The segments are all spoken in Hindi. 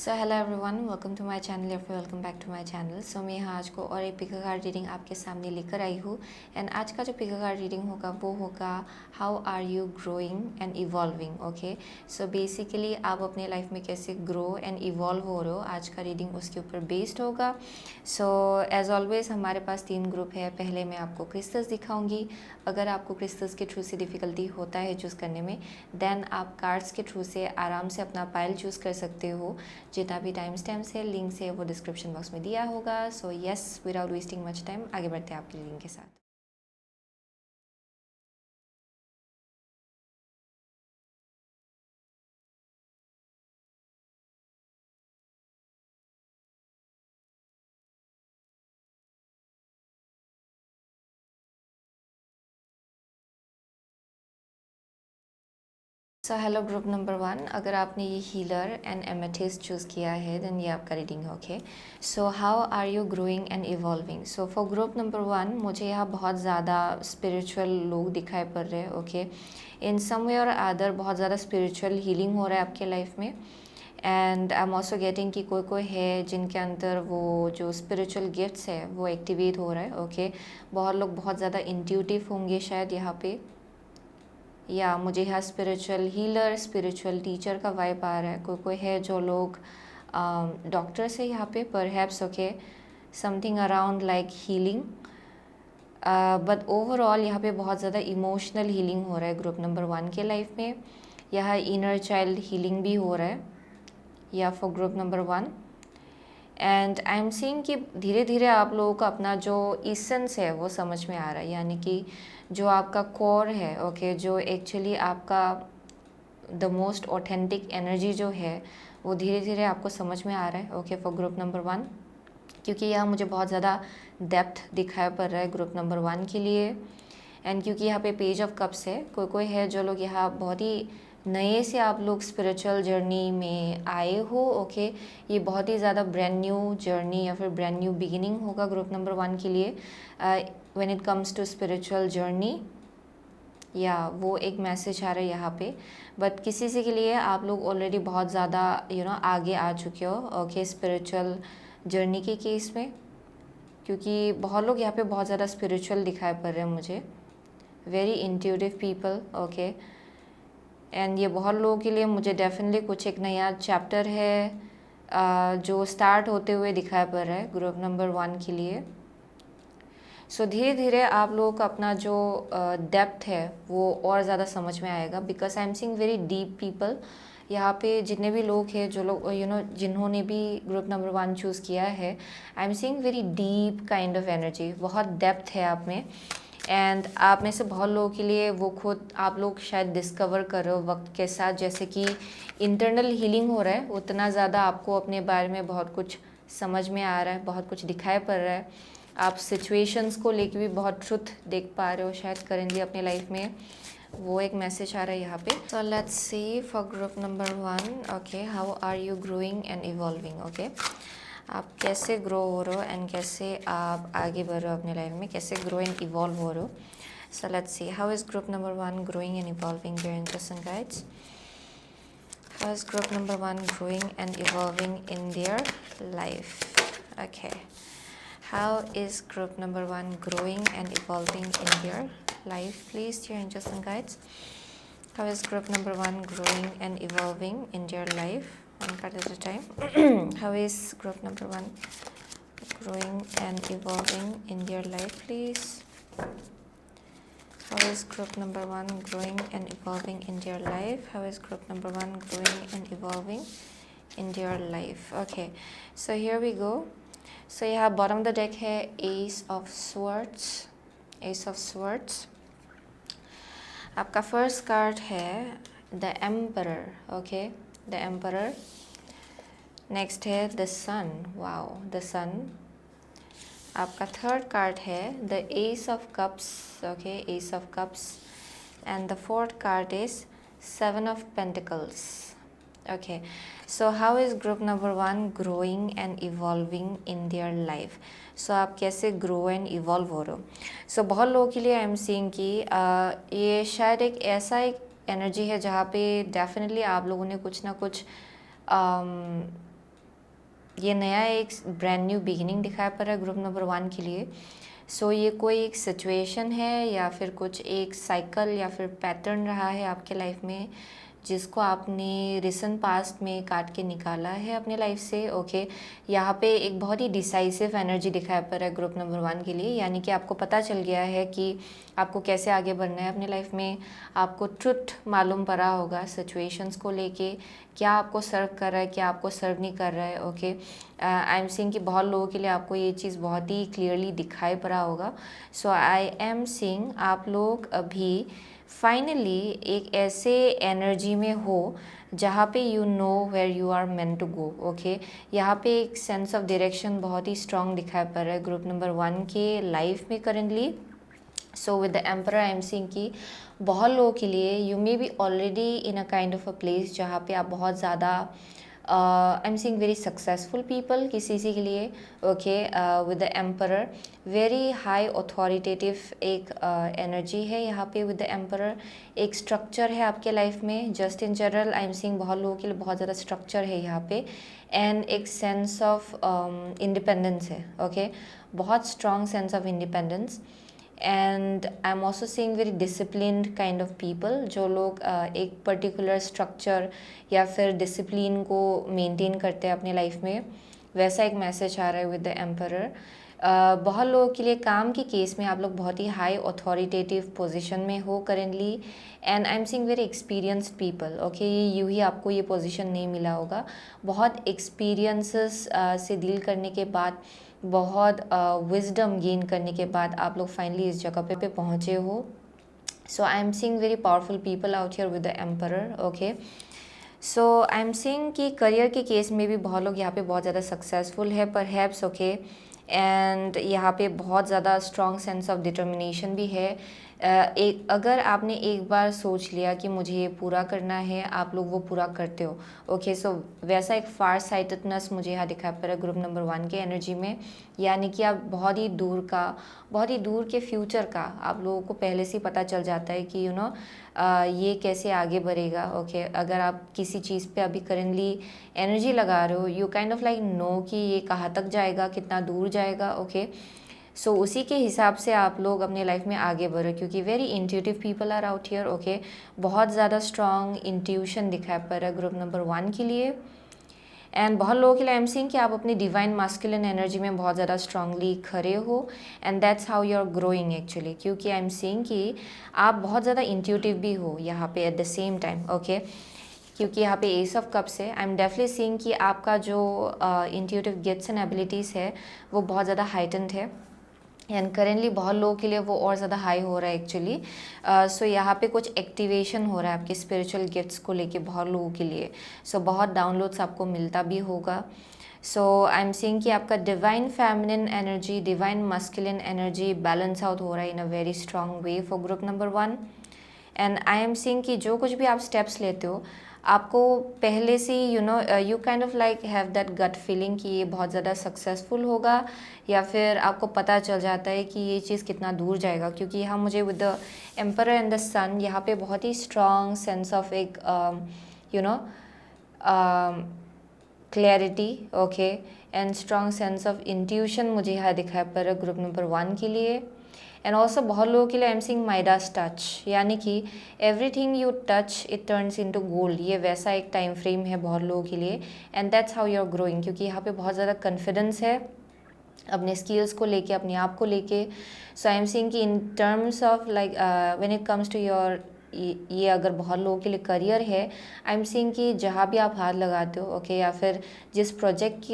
So hello everyone, welcome to my channel या फिर welcome back to my channel. So मैं यहाँ आज को और एक पिका कार्ड रीडिंग आपके सामने लेकर आई हूँ। एंड आज का जो पिका कार्ड रीडिंग होगा वो होगा how are you growing and evolving. Okay, so basically आप अपने लाइफ में कैसे ग्रो एंड इवॉल्व हो रहे हो, आज का रीडिंग उसके ऊपर बेस्ड होगा। सो एज ऑलवेज हमारे पास 3 ग्रुप है। पहले मैं आपको क्रिस्टल्स दिखाऊंगी। अगर आपको क्रिस्टल्स के थ्रू से डिफ़िकल्टी होता है चूज़ करने में, देन आप कार्ड्स के थ्रू से आराम से अपना पाइल चूज़ कर सकते हो। जितना भी टाइम स्टैम्प है, लिंक है, वो डिस्क्रिप्शन बॉक्स में दिया होगा। So yes, without wasting much time आगे बढ़ते हैं आपकी रीडिंग के साथ। सो हेलो ग्रुप नंबर 1, अगर आपने ये हीलर एंड एमेथिस्ट चूज़ किया है देन ये आपका रीडिंग है। Okay, so how are you growing and evolving. So for group number 1 मुझे यहाँ बहुत ज़्यादा स्पिरिचुअल लोग दिखाई पड़ रहे हैं। ओके, इन सम वे और अदर बहुत ज़्यादा स्पिरिचुअल हीलिंग हो रहा है आपके लाइफ में। And I am also getting कि कोई है जिनके अंदर वो जो स्पिरिचुअल गिफ्ट्स है वो एक्टिवेट हो रहा है। ओके, बहुत लोग बहुत ज़्यादा इंट्यूटिव होंगे शायद यहाँ पे, या मुझे यहाँ स्पिरिचुअल हीलर, स्पिरिचुअल टीचर का वाइब आ रहा है। कोई है जो लोग डॉक्टर से यहाँ पे perhaps. Okay, something around like healing, but overall यहाँ पे बहुत ज़्यादा इमोशनल हीलिंग हो रहा है ग्रुप नंबर 1 के लाइफ में। यहाँ इनर चाइल्ड हीलिंग भी हो रहा है या for group number 1। And I am seeing कि धीरे धीरे आप लोगों का अपना जो इसेंस है वो समझ में आ रहा है, यानी कि जो आपका कोर है। ओके, जो एक्चुअली आपका द मोस्ट ऑथेंटिक एनर्जी जो है वो धीरे धीरे आपको समझ में आ रहा है। ओके, फॉर ग्रुप नंबर 1, क्योंकि यहाँ मुझे बहुत ज़्यादा डेप्थ दिखाई पड़ रहा है ग्रुप नंबर 1 के लिए। एंड क्योंकि यहाँ पे पेज ऑफ कप्स है, कोई है जो लोग यहाँ बहुत ही नए से आप लोग स्पिरिचुअल जर्नी में आए हो। ओके, ये बहुत ही ज़्यादा ब्रांड न्यू जर्नी या फिर ब्रांड न्यू बिगिनिंग होगा ग्रुप नंबर 1 के लिए when it comes to spiritual journey, या वो एक मैसेज आ रहा है यहाँ पे। बट किसी से के लिए आप लोग ऑलरेडी बहुत ज़्यादा आगे आ चुके हो। ओके, स्पिरिचुअल जर्नी के केस में, क्योंकि बहुत लोग यहाँ पे बहुत ज़्यादा स्पिरिचुअल दिखाई पड़ रहे हैं मुझे, very intuitive people. Okay, and ये बहुत लोगों के लिए मुझे डेफिनेटली कुछ एक नया चैप्टर है जो स्टार्ट होते हुए दिखाई पड़ रहा है ग्रुप नंबर 1 के लिए। सो धीरे धीरे आप लोगों का अपना जो डेप्थ है वो और ज़्यादा समझ में आएगा, because I am seeing very deep people यहाँ पे। जितने भी लोग हैं जो लोग जिन्होंने भी ग्रुप नंबर 1 चूज़ किया है, I am seeing very deep kind of energy, बहुत डेप्थ है आप में। एंड आप में से बहुत लोगों के लिए वो खुद आप लोग शायद डिस्कवर कर रहे हो वक्त के साथ, जैसे कि इंटरनल हीलिंग हो रहा है उतना ज़्यादा आपको अपने बारे में बहुत कुछ समझ में आ रहा है, बहुत कुछ दिखाई पड़ रहा है। आप सिचुएशंस को लेके भी बहुत ट्रुथ देख पा रहे हो शायद करेंटली अपने लाइफ में, वो एक मैसेज आ रहा है यहाँ पे। So let's see for group number 1। Okay, how are you growing and evolving. Okay, आप कैसे ग्रो हो रहे हो एंड कैसे आप आगे बढ़ रहे हो अपने लाइफ में, कैसे ग्रो एंड इवॉल्व हो रहे हो। सो let's see how is group number 1 growing and evolving their interest and guides. How is group number 1 growing and evolving in their life? Okay. How is group number 1 growing and evolving in their life? Please, dear angels and guides. How is group number 1 growing and evolving in their life? One card at a time. How is group number 1 growing and evolving in their life, please? How is group number 1 growing and evolving in their life? How is group number 1 growing and evolving in their life? Okay, so here we go. So यहाँ bottom of the deck है Ace of Swords. Ace of Swords. आपका first card है The Emperor. Okay, The Emperor. Next है The Sun. Wow, The Sun. आपका थर्ड कार्ड है the ace of cups. Okay, ace of cups. And the fourth card is 7 of pentacles. Okay, so how is group number 1 growing and evolving in their life. So आप कैसे ग्रो एंड इवॉल्व हो रहे हो। सो बहुत लोगों के लिए आई एम सीइंग कि ये शायद एक ऐसा एक एनर्जी है जहाँ पे डेफिनेटली आप लोगों ने कुछ ना कुछ ये नया एक ब्रांड न्यू बिगिनिंग दिखाई पड़ रहा है ग्रुप नंबर 1 के लिए। सो ये कोई एक सिचुएशन है या फिर कुछ एक साइकिल या फिर पैटर्न रहा है आपके लाइफ में, जिसको आपने रिसेंट पास्ट में काट के निकाला है अपने लाइफ से। ओके, यहाँ पे एक बहुत ही डिसाइसिव एनर्जी दिखाई पड़ रहा है ग्रुप नंबर 1 के लिए, यानी कि आपको पता चल गया है कि आपको कैसे आगे बढ़ना है अपने लाइफ में। आपको ट्रुथ मालूम पड़ा होगा सिचुएशंस को लेके, क्या आपको सर्व कर रहा है, क्या आपको सर्व नहीं कर रहा है। ओके, आई एम सीइंग कि बहुत लोगों के लिए आपको ये चीज़ बहुत ही क्लियरली दिखाई पड़ा होगा। सो आई एम सीइंग आप लोग अभी फाइनली एक ऐसे एनर्जी में हो जहाँ पे you know where you are meant to go. Okay, यहाँ पे एक सेंस ऑफ डायरेक्शन बहुत ही स्ट्रांग दिखाई पड़ रहा है ग्रुप नंबर 1 के लाइफ में currently. So with the emperor I am seeing कि बहुत लोगों के लिए you may B already in a kind of a place जहाँ पे आप बहुत ज़्यादा आई am seeing very successful people किसी के लिए। Okay, with the emperor very high authoritative एक एनर्जी है यहाँ पे विद द एम्परर। एक स्ट्रक्चर है आपके लाइफ में, just in general I am seeing बहुत लोगों के लिए बहुत ज़्यादा स्ट्रक्चर है यहाँ पे, एंड एक सेंस ऑफ इंडिपेंडेंस है। ओके, बहुत strong sense of independence. And I am also seeing very disciplined kind of people, जो लोग एक पर्टिकुलर स्ट्रक्चर या फिर डिसिप्लिन को मेंटेन करते हैं अपने लाइफ में, वैसा एक मैसेज आ रहा है विद द एम्परर। बहुत लोगों के लिए काम के केस में आप लोग बहुत ही हाई ऑथोरिटेटिव पोजीशन में हो currently, and I am seeing very experienced people. Okay, ये यूँ ही आपको ये पोजीशन नहीं मिला होगा, बहुत एक्सपीरियंसेस से डील करने के बाद, बहुत विजडम गेन करने के बाद आप लोग फाइनली इस जगह पे पहुँचे हो। So I am seeing very powerful people out here with the emperor. Okay, so I am seeing कि करियर के केस में भी बहुत लोग यहाँ पे बहुत ज़्यादा सक्सेसफुल है परहैप्स। ओके, एंड यहाँ पे बहुत ज़्यादा स्ट्रॉन्ग सेंस ऑफ डिटर्मिनेशन भी है। एक अगर आपने एक बार सोच लिया कि मुझे ये पूरा करना है, आप लोग वो पूरा करते हो। ओके, सो वैसा एक फार साइटेडनेस मुझे यहाँ दिखाई पड़ रहा है ग्रुप नंबर 1 के एनर्जी में, यानी कि आप बहुत ही दूर के फ्यूचर का आप लोगों को पहले से ही पता चल जाता है कि ये कैसे आगे बढ़ेगा। ओके, अगर आप किसी चीज़ पे अभी करेंटली एनर्जी लगा रहे हो, you kind of like know कि ये कहाँ तक जाएगा, कितना दूर जाएगा। ओके, सो उसी के हिसाब से आप लोग अपने लाइफ में आगे बढ़ो, क्योंकि very intuitive people are out here. Okay, बहुत ज़्यादा स्ट्रॉन्ग इंट्यूशन दिखाई पड़ रहा है ग्रुप नंबर 1 के लिए, एंड बहुत लोगों के लिए आई एम सीइंग कि आप अपनी डिवाइन मास्कुलिन एनर्जी में बहुत ज़्यादा स्ट्रांगली खड़े हो, and that's how you are growing actually, क्योंकि आई एम सीइंग कि आप बहुत ज़्यादा इंट्यूटिव भी हो यहाँ पे eight the same time. Okay, क्योंकि यहाँ पे एस ऑफ कप्स है, आई एम डेफिनेटली सीइंग कि आपका जो इंट्यूटिव गिफ्ट्स एंड एबिलिटीज़ है वो बहुत ज़्यादा हाइटेंड है, एंड करेंटली बहुत लोगों के लिए वो और ज़्यादा हाई हो रहा है एक्चुअली। सो यहाँ पे कुछ एक्टिवेशन हो रहा है आपके स्पिरिचुअल गिफ्ट्स को लेके बहुत लोगों के लिए। सो बहुत डाउनलोड्स आपको मिलता भी होगा। सो आई एम सीइंग कि आपका divine feminine energy, divine masculine energy balance out हो रहा है in a very strong way for group number 1। And I am seeing कि जो कुछ भी आप स्टेप्स लेते हो, आपको पहले से you kind of like have that gut feeling कि ये बहुत ज़्यादा सक्सेसफुल होगा, या फिर आपको पता चल जाता है कि ये चीज़ कितना दूर जाएगा। क्योंकि यहाँ मुझे with the emperor and the sun यहाँ पे बहुत ही स्ट्रॉन्ग सेंस ऑफ एक clarity, okay, and strong sense of intuition मुझे यहाँ दिखाई पड़ रहा है ग्रुप नंबर 1 के लिए। एंड ऑल्सो बहुत लोगों के लिए I am seeing Midas touch, यानी कि everything you touch it turns into gold, ये वैसा एक टाइम फ्रेम है बहुत लोगों के लिए, and that's how you are growing, क्योंकि यहाँ पे बहुत ज़्यादा कॉन्फिडेंस है अपने स्किल्स को लेके, अपने आप को लेके। सो आई एम सीइंग कि in terms of like when it comes to your ये अगर बहुत लोगों के लिए करियर है, आई एम सीइंग कि जहाँ भी आप हाथ लगाते हो, ओके, या फिर जिस प्रोजेक्ट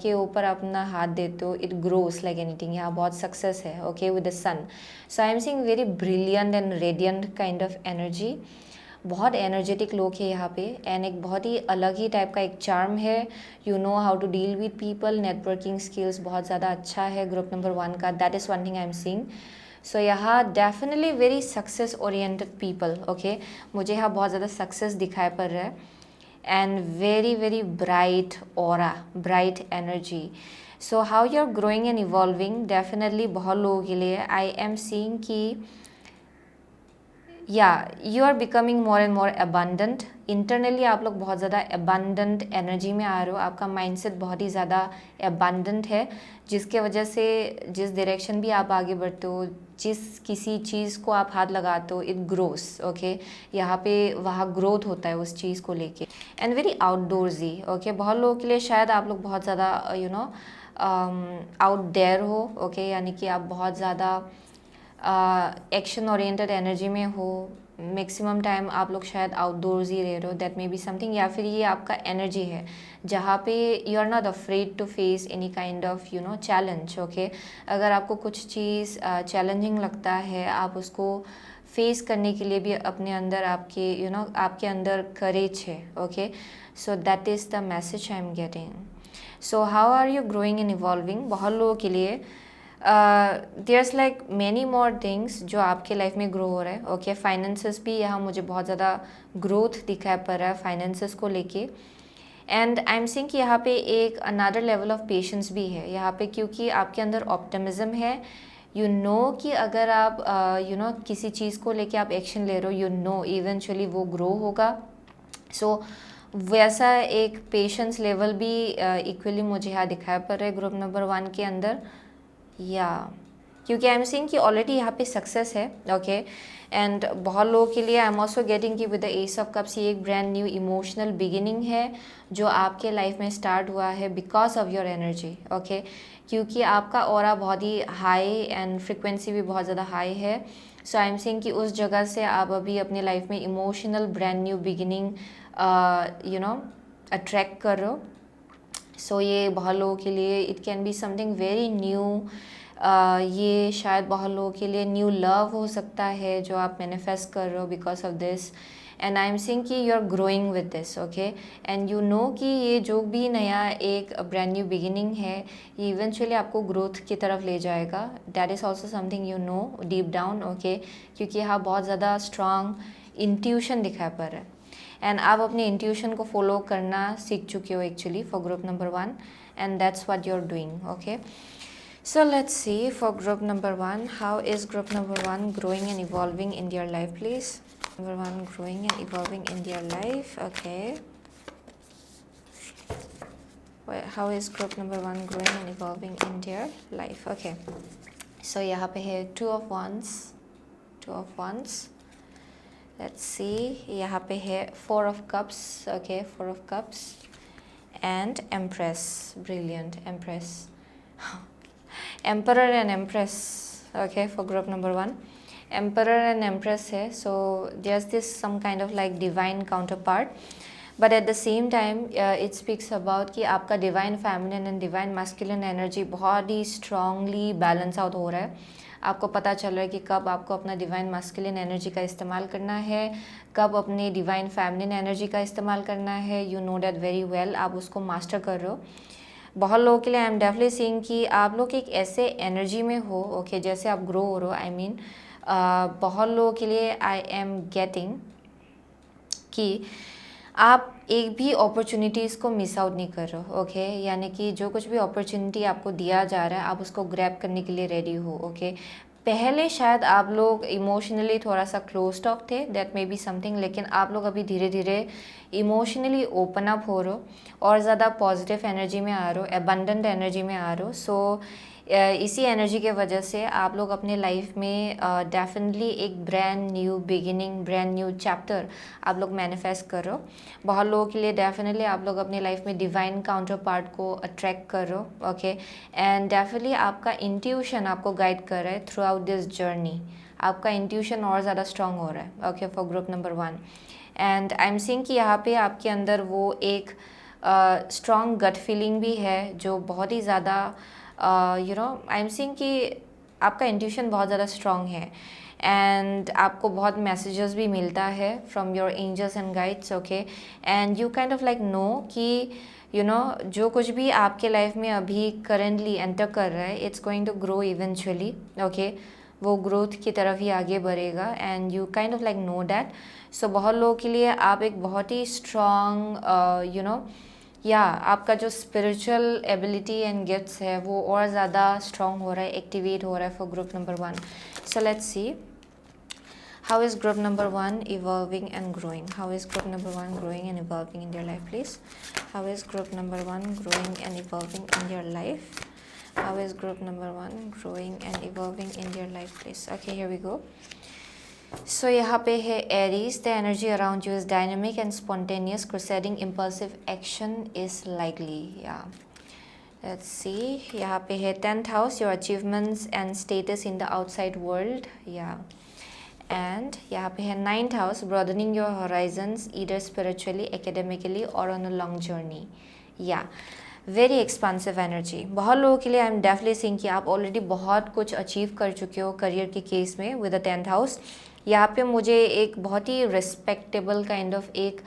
के ऊपर अपना हाथ देते हो, इट ग्रोस लाइक एनीथिंग, यहाँ बहुत सक्सेस है। Okay, with the sun, so I am seeing very brilliant and radiant kind of energy, बहुत एनर्जेटिक लोग है यहाँ पे, एंड एक बहुत ही अलग ही टाइप का एक चार्म है। You know how to deal with people, networking skills बहुत ज़्यादा अच्छा है ग्रुप नंबर 1 का, that is one thing I am seeing. So यहाँ definitely very success oriented people. Okay, मुझे यहाँ बहुत ज़्यादा सक्सेस दिखाई पड़ रहा है, and very very bright aura, bright energy. So how you are growing and evolving, definitely बहुत लोगों के लिए आई एम सीइंग कि या you are becoming more and more abundant. Internally आप लोग बहुत ज़्यादा अबंडेंट एनर्जी में आ रहे हो, आपका माइंडसेट बहुत ही ज़्यादा अबंडेंट है, जिसके वजह से जिस डायरेक्शन भी आप आगे बढ़ते हो, जिस किसी चीज़ को आप हाथ लगाते हो, इट ग्रोस। ओके, यहाँ पे वहाँ ग्रोथ होता है उस चीज़ को लेके। And very आउटडोर्सी। ओके, बहुत लोगों के लिए शायद आप लोग बहुत ज़्यादा आउट देयर हो। ओके, यानी कि आप बहुत ज़्यादा एक्शन ओरिएंटेड एनर्जी में हो। मैक्सिमम टाइम आप लोग शायद आउटडोर्स ही रह रहे हो, दैट मे बी समथिंग। या फिर ये आपका एनर्जी है जहाँ पे you are not afraid to face any kind of challenge. Okay, अगर आपको कुछ चीज़ चैलेंजिंग लगता है, आप उसको फेस करने के लिए भी अपने अंदर आपके आपके अंदर करेज है। Okay, so that is the message I am getting. So how are you growing and evolving? बहुत लोगों के लिए there's like many more things जो आपके लाइफ में ग्रो हो रहा है। ओके, फाइनेंसेस भी यहाँ मुझे बहुत ज़्यादा ग्रोथ दिखाई पड़ रहा है फाइनेंसेस को लेके। एंड आई एम सीइंग कि यहाँ पे एक अनदर लेवल ऑफ पेशेंस भी है यहाँ पे, क्योंकि आपके अंदर ऑप्टिमिज्म है। कि अगर आप किसी चीज़ को लेके आप एक्शन ले रहे हो, इवेंचुअली वो ग्रो होगा। सो वैसा एक पेशेंस लेवल भी इक्वली मुझे यहाँ दिखाई पड़ रहा है ग्रुप नंबर 1 के अंदर। या क्योंकि आई एम सीइंग कि ऑलरेडी यहाँ पे सक्सेस है। ओके, एंड बहुत लोगों के लिए आई एम ऑल्सो गेटिंग कि with the ace of cups ये एक ब्रांड न्यू इमोशनल बिगिनिंग है जो आपके लाइफ में स्टार्ट हुआ है because of your energy. Okay, क्योंकि आपका ऑरा बहुत ही हाई एंड फ्रिक्वेंसी भी बहुत ज़्यादा हाई है। सो आई एम सीइंग कि उस जगह से आप अभी अपने लाइफ में emotional brand new beginning attract कर रहे हो। सो ये बहुत लोगों के लिए it can be something very new. ये शायद बहुत लोगों के लिए न्यू लव हो सकता है जो आप मैनिफेस्ट कर रहे हो because of this. And I am seeing कि you are growing with this. Okay, and कि ये जो भी नया एक ब्रांड न्यू बिगिनिंग है, ये इवेंचुअली आपको ग्रोथ की तरफ ले जाएगा। That is also something deep down. Okay, क्योंकि यहाँ बहुत ज़्यादा स्ट्रॉन्ग इंट्यूशन दिखाई पड़ रहा है एंड आप अपने इंट्यूशन को फॉलो करना सीख चुके हो actually for group number 1, and that's what you are doing. Okay, so let's see for group number 1, how is group number 1 growing and evolving in their life, please? Number 1 growing and evolving in their life. Okay, how is group number 1 growing and evolving in their life? Okay, so यहाँ पे है two of wands. Let's see, यहाँ पे है 4 of cups. Okay, 4 of cups and empress. Brilliant, empress. Emperor and empress. Okay, for group number 1, emperor and empress है. So there's this some kind of like divine counterpart, but at the same time it speaks about कि आपका divine feminine and divine masculine energy बहुत ही strongly balance out हो रहा है। आपको पता चल रहा है कि कब आपको अपना डिवाइन मास्कुलिन एनर्जी का इस्तेमाल करना है, कब अपने डिवाइन फेमिनिन एनर्जी का इस्तेमाल करना है। You know that very well, आप उसको मास्टर कर रहे हो। बहुत लोगों के लिए आई एम डेफिनेटली सीइंग कि आप लोग एक ऐसे एनर्जी में हो। ओके, जैसे आप ग्रो हो रहे हो, आई मीन बहुत लोगों के लिए आई एम गेटिंग कि आप एक भी अपॉर्चुनिटीज़ को मिस आउट नहीं कर रहे हो। ओके, यानी कि जो कुछ भी अपॉर्चुनिटी आपको दिया जा रहा है आप उसको ग्रैब करने के लिए रेडी हो। ओके, पहले शायद आप लोग इमोशनली थोड़ा सा क्लोज्ड ऑफ थे, दैट मे बी समथिंग, लेकिन आप लोग अभी धीरे धीरे इमोशनली ओपन अप हो रहे हो और ज़्यादा पॉजिटिव एनर्जी में आ रहे हो, एबंडेंट एनर्जी में आ रहे हो। सो इसी एनर्जी के वजह से आप लोग अपने लाइफ में डेफिनेटली एक brand new beginning, brand new chapter आप लोग मैनिफेस्ट कर रहे हो। बहुत लोगों के लिए डेफिनेटली आप लोग अपने लाइफ में डिवाइन काउंटर पार्ट को अट्रैक्ट कर रहे हो। ओके, एंड डेफिनेटली आपका इंट्यूशन आपको गाइड कर रहा है थ्रू आउट दिस जर्नी। आपका इंट्यूशन और ज़्यादा स्ट्रॉन्ग हो रहा है। Okay, for group number 1, and I am seeing कि यहाँ पे आपके अंदर वो एक स्ट्रॉन्ग गट फीलिंग भी है जो बहुत ही ज़्यादा आई एम सीइंग कि आपका इंट्यूशन बहुत ज़्यादा स्ट्रॉन्ग है एंड आपको बहुत मैसेजेस भी मिलता है from your angels and guides. Okay, and you kind of like know कि जो कुछ भी आपके लाइफ में अभी करेंटली एंटर कर रहा है, it's going to grow eventually. Okay, वो ग्रोथ की तरफ ही आगे बढ़ेगा and you kind of like know that. So बहुत लोगों के लिए आप एक बहुत ही स्ट्रॉन्ग आपका जो स्पिरिचुअल एबिलिटी एंड गिफ्ट्स है वो और ज़्यादा स्ट्रॉन्ग हो रहा है, एक्टिवेट हो रहा है for group number 1। So let's C How is group number 1 evolving and growing? How is group number 1 growing and evolving in their life, please? How is group number 1 growing and evolving in their life? How is group number 1 growing and evolving in their life, please? Okay, here we go. So यहाँ पे है Aries. The energy around you is dynamic and spontaneous. Crusading impulsive action is likely. Yeah. Let's see. यहाँ पे है 10th house. Your achievements and status in the outside world. Yeah. And यहाँ पे है 9th house. Broadening your horizons either spiritually, academically or on a long journey. Yeah. Very expansive energy. बहुत लोगों के लिए आई एम डेफिनेटली सीइंग कि आप ऑलरेडी बहुत कुछ अचीव कर चुके हो करियर के केस में विद द 10th हाउस. यहाँ पे मुझे एक बहुत ही रिस्पेक्टेबल काइंड ऑफ एक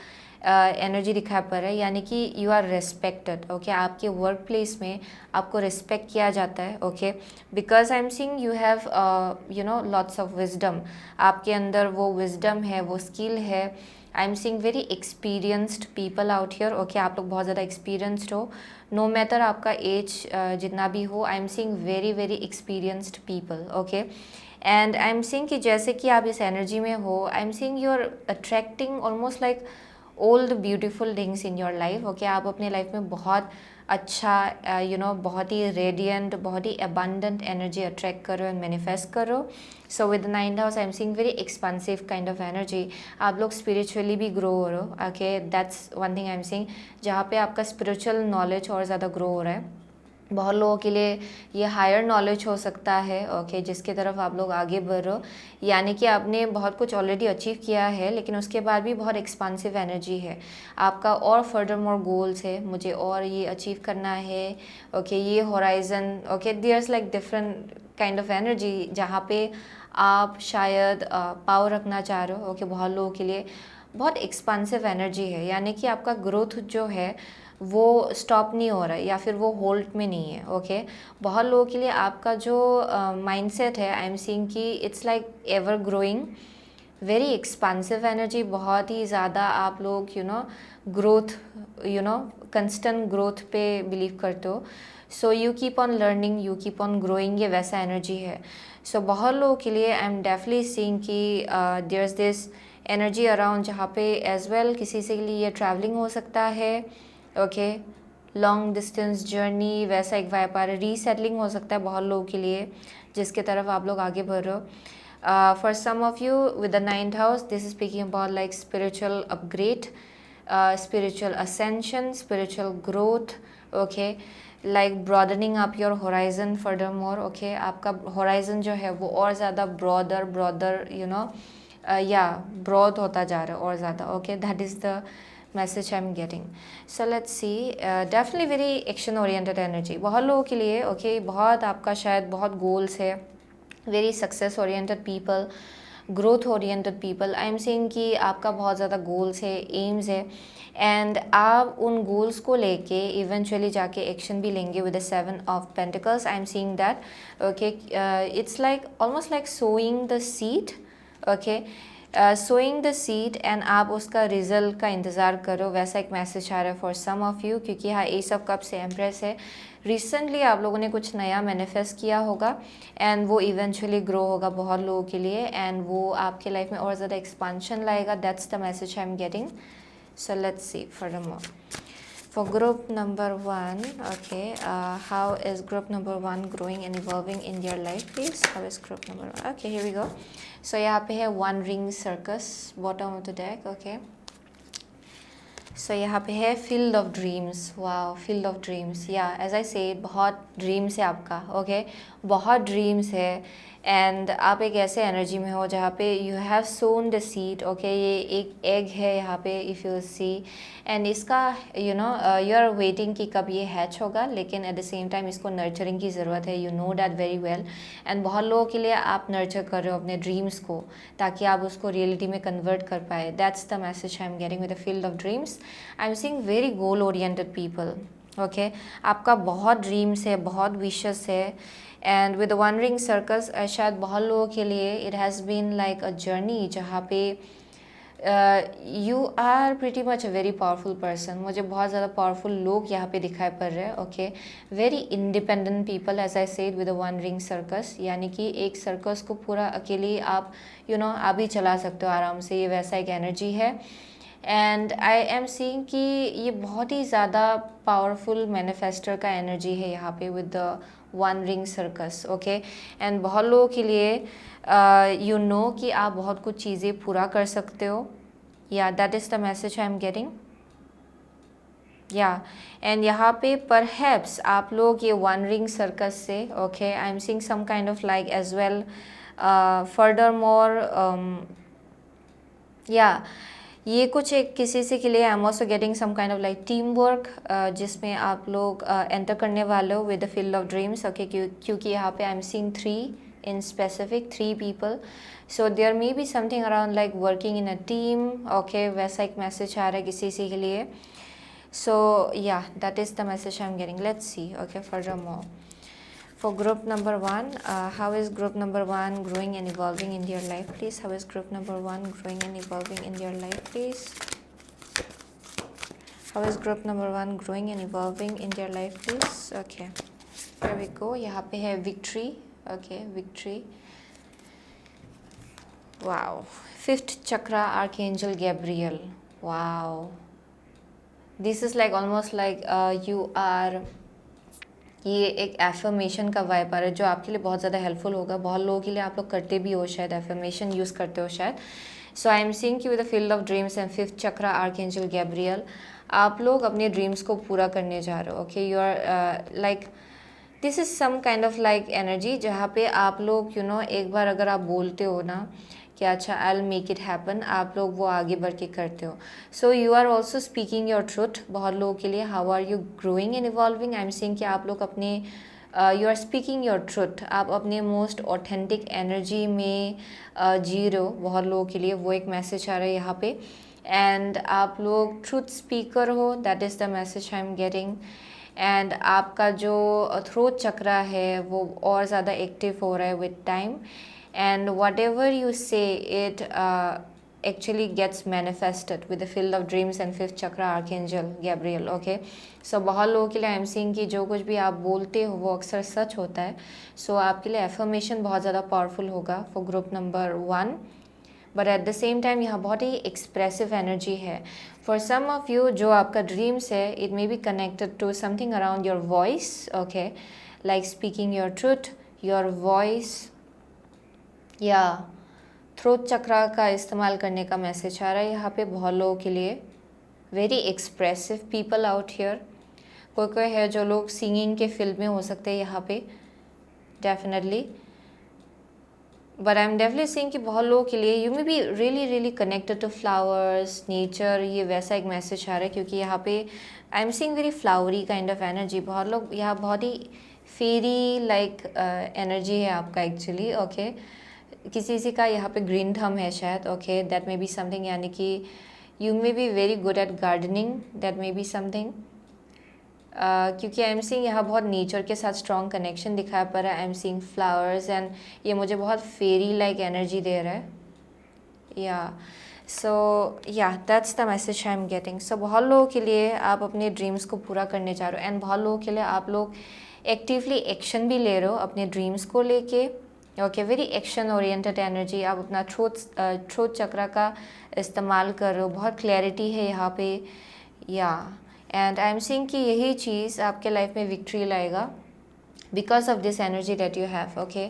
एनर्जी दिखाई पड़ रहा है, यानी कि यू आर रिस्पेक्टेड. ओके, आपके वर्क प्लेस में आपको रिस्पेक्ट किया जाता है. Okay, because I am seeing you have you know lots of wisdom. आपके अंदर वो विजडम है, वो स्किल है. I am seeing very experienced people out here. Okay, आप लोग बहुत ज़्यादा एक्सपीरियंस्ड हो, नो मैटर आपका एज जितना भी हो. I am seeing very very experienced people. Okay, and I am seeing कि जैसे कि आप इस एनर्जी में हो, I am seeing you are attracting almost like all the beautiful things in your life. Okay, आप अपने लाइफ में बहुत अच्छा यू नो बहुत ही रेडियंट, बहुत ही अबंडेंट एनर्जी अट्रैक्ट करो एंड मैनिफेस्ट करो. So with 9th house I am seeing very expensive kind of energy. आप लोग स्पिरिचुअली भी ग्रो हो रहे हो. Okay, that's one thing I am seeing, जहाँ पे आपका स्पिरिचुअल नॉलेज और ज़्यादा ग्रो हो रहा है. बहुत लोगों के लिए ये हायर नॉलेज हो सकता है. ओके, जिसके तरफ आप लोग आगे बढ़ रहे हो, यानी कि आपने बहुत कुछ ऑलरेडी अचीव किया है, लेकिन उसके बाद भी बहुत एक्सपांसिव एनर्जी है आपका. और फर्दर मोर गोल्स है, मुझे और ये अचीव करना है. ओके, ये horizon. Okay, there's like different kind of energy जहाँ पे आप शायद पावर रखना चाह रहे हो. ओके, बहुत लोगों के लिए बहुत एक्सपांसिव एनर्जी है, यानी कि आपका ग्रोथ जो है वो स्टॉप नहीं हो रहा है या फिर वो होल्ड में नहीं है. ओके, बहुत लोगों के लिए आपका जो माइंडसेट है, आई एम सीइंग कि it's like ever growing, very expansive energy. बहुत ही ज़्यादा आप लोग you know growth, you know constant growth पे बिलीव करते हो. So you keep on learning, you keep on growing, ये वैसा एनर्जी है. सो बहुत लोगों के लिए आई एम डेफिनेटली सीइंग कि there is this energy around जहाँ पे एज वेल किसी से लिए ट्रैवलिंग हो सकता है. ओके, लॉन्ग डिस्टेंस जर्नी वैसा एक वाइब आ रहा है. रीसेटलिंग हो सकता है बहुत लोगों के लिए, जिसके तरफ आप लोग आगे बढ़ रहे हो. For some of you with the 9th house, this is speaking about like spiritual upgrade, spiritual ascension, spiritual growth. Okay, like broadening up your horizon further more. Okay, आपका होराइजन जो है वो और ज़्यादा ब्रॉडर यू नो या ब्रॉड होता जा रहा है और ज़्यादा. Okay, that is the message I'm getting. So let's see, definitely very action oriented energy बहुत लोगों के लिए. ओके, बहुत आपका शायद बहुत गोल्स है. very success oriented people, growth oriented people. I am saying कि आपका बहुत ज़्यादा गोल्स है, एम्स है, एंड आप उन गोल्स को लेके इवेंचुअली जाके एक्शन भी लेंगे with the 7 of pentacles. I am seeing that. Okay, it's like almost like sowing the seed. Okay, sowing the seed and आप उसका रिजल्ट का इंतज़ार करो, वैसा एक मैसेज आ रहा है फॉर सम ऑफ यू. क्योंकि हाँ, एस ऑफ कप्स से एम्प्रेस है. रिसेंटली आप लोगों ने कुछ नया मैनिफेस्ट किया होगा एंड वो इवेंचुअली ग्रो होगा बहुत लोगों के लिए, एंड वो आपके लाइफ में और ज़्यादा एक्सपांशन लाएगा. That's the message I am getting. So let's C furthermore for group number 1. Okay, how is group number 1 growing and evolving in your life, please? How is group number 1? Okay, here we go. So यहाँ पे है one ring circus, bottom of the deck. Okay, so यहाँ पे है field of dreams. Wow, field of dreams. Yeah, as I said, बहुत dreams है आपका. Okay, बहुत dreams है, एंड आप एक ऐसे एनर्जी में हो जहाँ पे you have sown the seed. Okay, ये एक एग है यहाँ पे इफ़ यू सी, एंड इसका you know you are waiting कि कब ये हैच होगा, लेकिन एट द सेम टाइम इसको नर्चरिंग की ज़रूरत है. You know that very well. And बहुत लोगों के लिए आप नर्चर कर रहे हो अपने ड्रीम्स को, ताकि आप उसको रियलिटी में कन्वर्ट कर पाए. That's the message I am getting with the field of dreams. I am seeing very goal oriented people. Okay, आपका बहुत ड्रीम्स है, बहुत विशेस है, and with one ring circus शायद बहुत लोगों के लिए it has been like a journey जहाँ पे you are pretty much a very powerful person. मुझे बहुत ज़्यादा पावरफुल लोग यहाँ पे दिखाई पड़ रहे हैं. Okay, very independent people as I said with a one ring circus, यानी कि एक सर्कस को पूरा अकेले आप आप ही चला सकते हो आराम से. ये वैसा एक एनर्जी है. एंड आई एम सीइंग कि ये बहुत ही ज़्यादा पावरफुल मैनिफेस्टर का एनर्जी है यहाँ पे with the one ring circus. Okay, and बहुत लोगों के लिए कि आप बहुत कुछ चीज़ें पूरा कर सकते हो. Yeah that is the message I am getting. Yeah and यहाँ पे परहैप्स आप लोग ये वन रिंग सर्कस से, okay, I am seeing some kind of like as well further more. या ये कुछ एक किसी से के लिए I am also getting some kind of like team work, जिसमें आप लोग एंटर करने वाले हो with the field of dreams. Okay, क्योंकि यहाँ पे I am seeing 3 in specific, 3 people, so there may be something around like working in a team. Okay, वैसा एक मैसेज आ रहा है किसी के लिए. So yeah, that is the message I'm getting. Let's see. Okay, furthermore, for group number 1, how is group number 1 growing and evolving in your life, please? How is group number 1 growing and evolving in your life, please? How is group number 1 growing and evolving in your life, please? Okay, here we go. यहाँ पे है victory. Okay, victory. Wow, 5th chakra, Archangel Gabriel. Wow, this is like almost like you are, ये एक एफर्मेशन का वाइब आ रहा है जो आपके लिए बहुत ज़्यादा हेल्पफुल होगा. बहुत लोगों के लिए आप लोग करते भी हो शायद, एफर्मेशन यूज़ करते हो शायद. So I am seeing with the field of dreams and 5th chakra archangel Gabriel, आप लोग अपने ड्रीम्स को पूरा करने जा रहे हो. Okay, you are like this is some kind of like energy जहाँ पे आप लोग एक बार अगर आप बोलते हो ना कि अच्छा I will make it happen, आप लोग वो आगे बढ़ के करते हो. So you are also speaking your truth. बहुत लोगों के लिए how are you growing and evolving, I am seeing कि आप लोग अपने you are speaking your truth, आप अपने मोस्ट ऑथेंटिक एनर्जी में जी रहे हो. बहुत लोगों के लिए वो एक मैसेज आ रहा है यहाँ पे. एंड आप लोग ट्रुथ स्पीकर हो, that is the message I am getting. And आपका जो थ्रोट चक्रा है वो और ज़्यादा एक्टिव हो रहा है with time. And what ever you से it actually gets manifested with the field of dreams and 5th chakra archangel Gabriel. Okay, so बहुत लोगों के लिए आई एम सीइंग कि जो कुछ भी आप बोलते हो वो अक्सर सच होता है. सो आपके लिए एफर्मेशन बहुत ज़्यादा पावरफुल होगा for group number 1. But at the same time यहाँ बहुत ही एक्सप्रेसिव एनर्जी है. फॉर सम ऑफ यू जो आपका ड्रीम्स है, it may be connected to something around your voice. Okay, like speaking your truth, your voice, या थ्रोट चक्रा का इस्तेमाल करने का मैसेज आ रहा है यहाँ पे बहुत लोगों के लिए. Very expressive people out here. कोई है जो लोग सिंगिंग के फील्ड में हो सकते हैं यहाँ पे definitely. But I am definitely seeing कि बहुत लोगों के लिए you may be really connected to flowers, nature. ये वैसा एक मैसेज आ रहा है क्योंकि यहाँ पे I am seeing very flowery kind of energy. बहुत लोग यहाँ बहुत ही फेरी लाइक एनर्जी है आपका एक्चुअली. ओके, किसी का यहाँ पे ग्रीन थम है शायद. Okay, that may be something, यानी कि you may be very good at gardening, that may be something. क्योंकि आई एम सीइंग यहाँ बहुत नेचर के साथ स्ट्रॉन्ग कनेक्शन दिखाई पड़ रहा है. I am seeing flowers and ये मुझे बहुत फेरी लाइक एनर्जी दे रहा है. Yeah so yeah that's the message I am getting. So बहुत लोगों के लिए आप अपने ड्रीम्स को पूरा करने जा रहे हो. एंड बहुत लोगों के लिए आप लोग एक्टिवली एक्शन भी ले रहे हो अपने ड्रीम्स को लेके. Okay, very action oriented energy. आप अपना थ्रोट चक्रा का इस्तेमाल कर रहे हो. बहुत क्लैरिटी है यहाँ पे. या एंड आई एम सीइंग कि यही चीज़ आपके लाइफ में विक्ट्री लाएगा because of this energy that you have. Okay,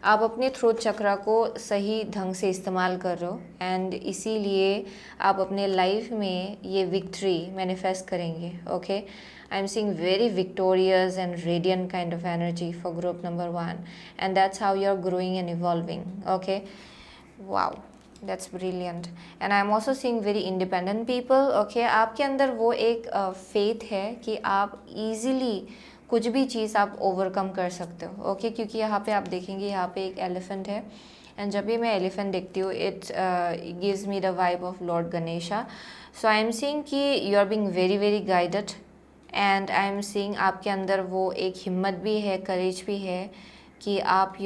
आप अपने थ्रोट चक्रा को सही ढंग से इस्तेमाल कर रहे हो एंड इसीलिए आप अपने लाइफ में ये विक्ट्री मैनिफेस्ट करेंगे. Okay, I am seeing very victorious and radiant kind of energy for group number 1, and that's how you're growing and evolving. Okay, wow, that's brilliant. And I am also seeing very independent people. Okay, आपके अंदर वो एक faith है कि आप easily कुछ भी चीज़ आप overcome कर सकते हो. Okay, क्योंकि यहाँ पे आप देखेंगे यहाँ पे एक elephant है. एंड जब भी मैं एलिफेंट देखती हूँ it gives me the vibe of lord Ganesha. So I am seeing कि you are being very guided. And I am seeing आपके अंदर वो एक हिम्मत भी है, करेज भी है कि आप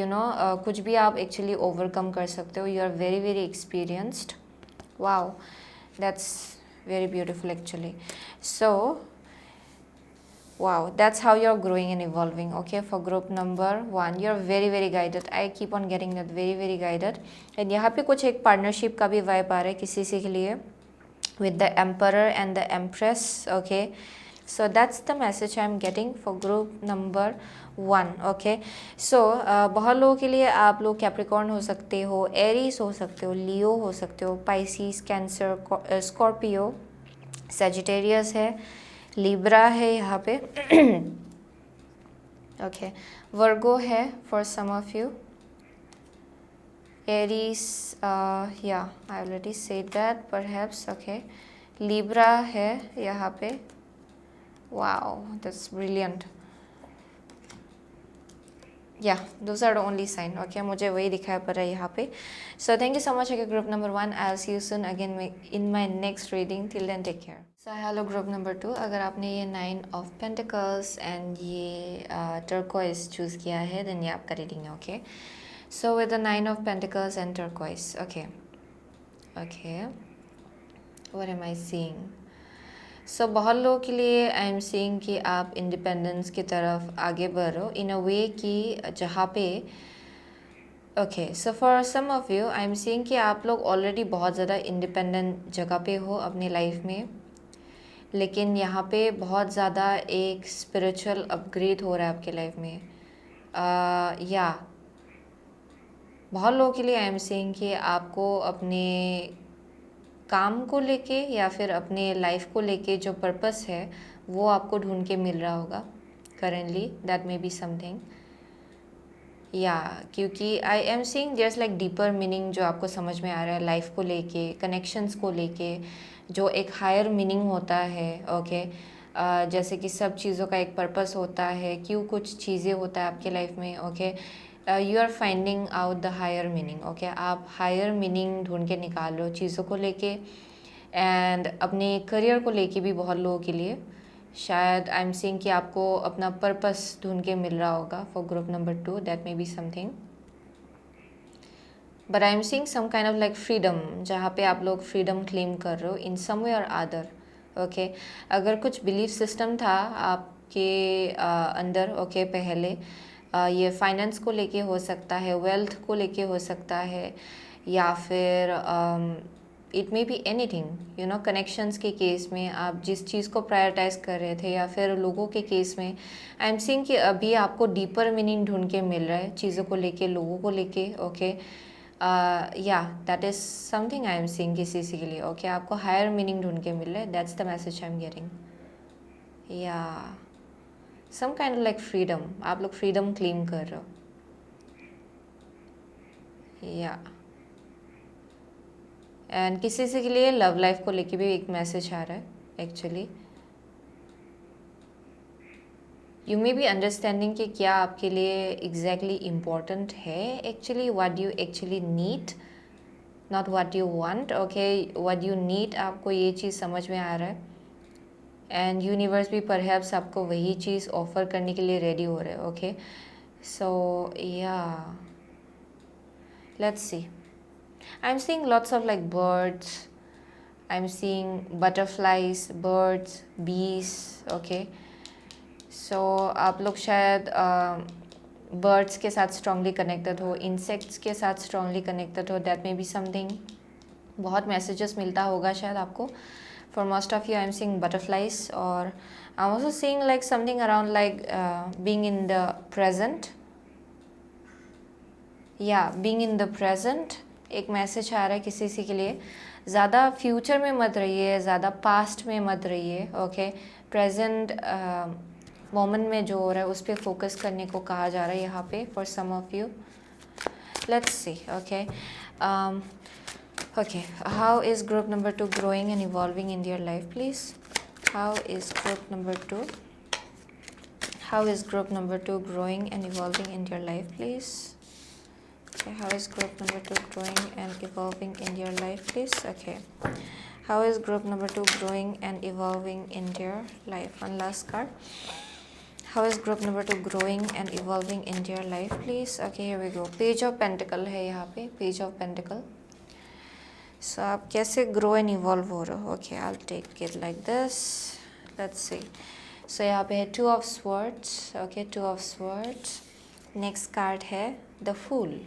कुछ भी आप एक्चुअली ओवरकम कर सकते हो. You are very experienced. Wow, that's very beautiful actually. So, wow, that's how you're growing and evolving. Okay, for group number 1, you're very very guided. I keep on getting that, very very guided. And यहाँ पे कुछ एक partnership का भी vibe आ रहा है किसी से के लिए, with the emperor and the empress. Okay, so that's the message I'm getting for group number 1. Okay, so बहुत लोगों के लिए आप लोग कैप्रिकॉर्न हो सकते हो, एरीज हो सकते हो, लियो हो सकते हो, पाइसिस, कैंसर, स्कॉर्पियो, सेजिटेरियस है, लिब्रा है यहाँ पे ओके, वर्गो है for some of you, Aries, yeah I already said that perhaps. Okay, Libra है यहाँ पे. Wow, that's brilliant. Yeah those are the only sign. Okay, मुझे वही दिखाई पड़ रहा है यहाँ पे. So thank you so much. Okay, group number 1, I will see you soon again in my next reading. Till then take care. So hello group number 2. अगर आपने ये 9 ऑफ पेंटिकल्स एंड ये टर्कोइस चूज़ किया है, देन ये आपका रीडिंग है. Okay, so with the 9 of pentacles and turquoise. Okay okay, what am I seeing? So बहुत लोगों के लिए आई एम सीइंग कि आप इंडिपेंडेंस की तरफ आगे बढ़ रहे हो इन अ वे कि जहाँ पे okay, so for some of you I am seeing कि आप लोग ऑलरेडी बहुत ज़्यादा इंडिपेंडेंट जगह पे हो अपनी लाइफ में, लेकिन यहाँ पे बहुत ज़्यादा एक स्पिरिचुअल अपग्रेड हो रहा है आपके लाइफ में. या बहुत लोगों के लिए आई एम सीइंग कि आपको अपने काम को लेके या फिर अपने लाइफ को लेके जो पर्पस है वो आपको ढूंढ के मिल रहा होगा currently. That may be something. या क्योंकि I am seeing there's like deeper meaning जो आपको समझ में आ रहा है लाइफ को लेके, कनेक्शंस को लेके, जो एक हायर मीनिंग होता है. ओके, जैसे कि सब चीज़ों का एक पर्पस होता है, क्यों कुछ चीज़ें होता है आपके लाइफ में. Okay, you are finding out the higher meaning. Okay, आप हायर मीनिंग ढूंढ के निकाल रहे हो चीज़ों को लेके, एंड अपने करियर को लेके भी बहुत लोगों के लिए शायद आई एम सीइंग कि आपको अपना पर्पस ढूंढ के मिल रहा होगा. For group number 2 that may be something, but I am seeing some kind of like freedom, जहाँ पे आप लोग फ्रीडम क्लेम कर रहे हो इन सम वे और अदर. ओके, अगर कुछ बिलीफ सिस्टम था आपके अंदर, ओके, पहले ये फाइनेंस को लेके हो सकता है, वेल्थ को लेके हो सकता है, या फिर it may be anything, you know, connections के केस में आप जिस चीज़ को प्रायोरिटाइज कर रहे थे, या फिर लोगों के केस में आई एम सीइंग कि अभी आपको डीपर मीनिंग ढूंढ के मिल रहा है चीज़ों को लेके, लोगों को लेके. Okay, yeah that is something I am seeing किसी के लिए. ओके, आपको हायर मीनिंग ढूंढ के मिल रहा है. That's the message I am getting. Yeah some kind of like freedom, आप लोग फ्रीडम क्लेम कर रहे हो. या एंड किसी से के लिए लव लाइफ को लेके भी एक मैसेज आ रहा है actually. You may be understanding कि क्या आपके लिए एग्जैक्टली इम्पॉर्टेंट है actually, what you actually need, not what you want. Okay, what you need, आपको ये चीज़ समझ में आ रहा है, एंड यूनिवर्स भी परहैप्स आपको वही चीज़ ऑफर करने के लिए रेडी हो रहे हैं. ओके, सो या let's C. I'm seeing lots of like birds. I'm seeing butterflies, birds, bees. Okay. So आप लोग शायद birds के साथ strongly connected हो, insects के साथ strongly connected हो. That may be something. बहुत messages मिलता होगा शायद आपको. For most of you, I'm seeing butterflies, or I'm also seeing like something around like being in the present. Yeah, being in the present. एक मैसेज आ रहा है किसी के लिए. ज़्यादा फ्यूचर में मत रहिए, ज़्यादा पास्ट में मत रहिए. ओके, प्रेजेंट मोमेंट में जो हो रहा है उस पर फोकस करने को कहा जा रहा है यहाँ पे for some of you. Let's see. Okay okay, how is group number 2 growing and evolving in your life please? How is group number 2, how is group number 2 growing and evolving in your life please? Okay, how is group number 2 growing and evolving in your life please? Okay, how is group number 2 growing and evolving in your life? One last card. How is group number 2 growing and evolving in your life please? Okay, here we go. Page of Pentacle है यहाँ पे, Page of Pentacle. सो आप कैसे ग्रो एंड इवॉल्व हो रहे हो. Okay, I will take it like this. Let's see. So यहाँ पे है 2 of swords. Okay, 2 of swords. Next card है द फूल.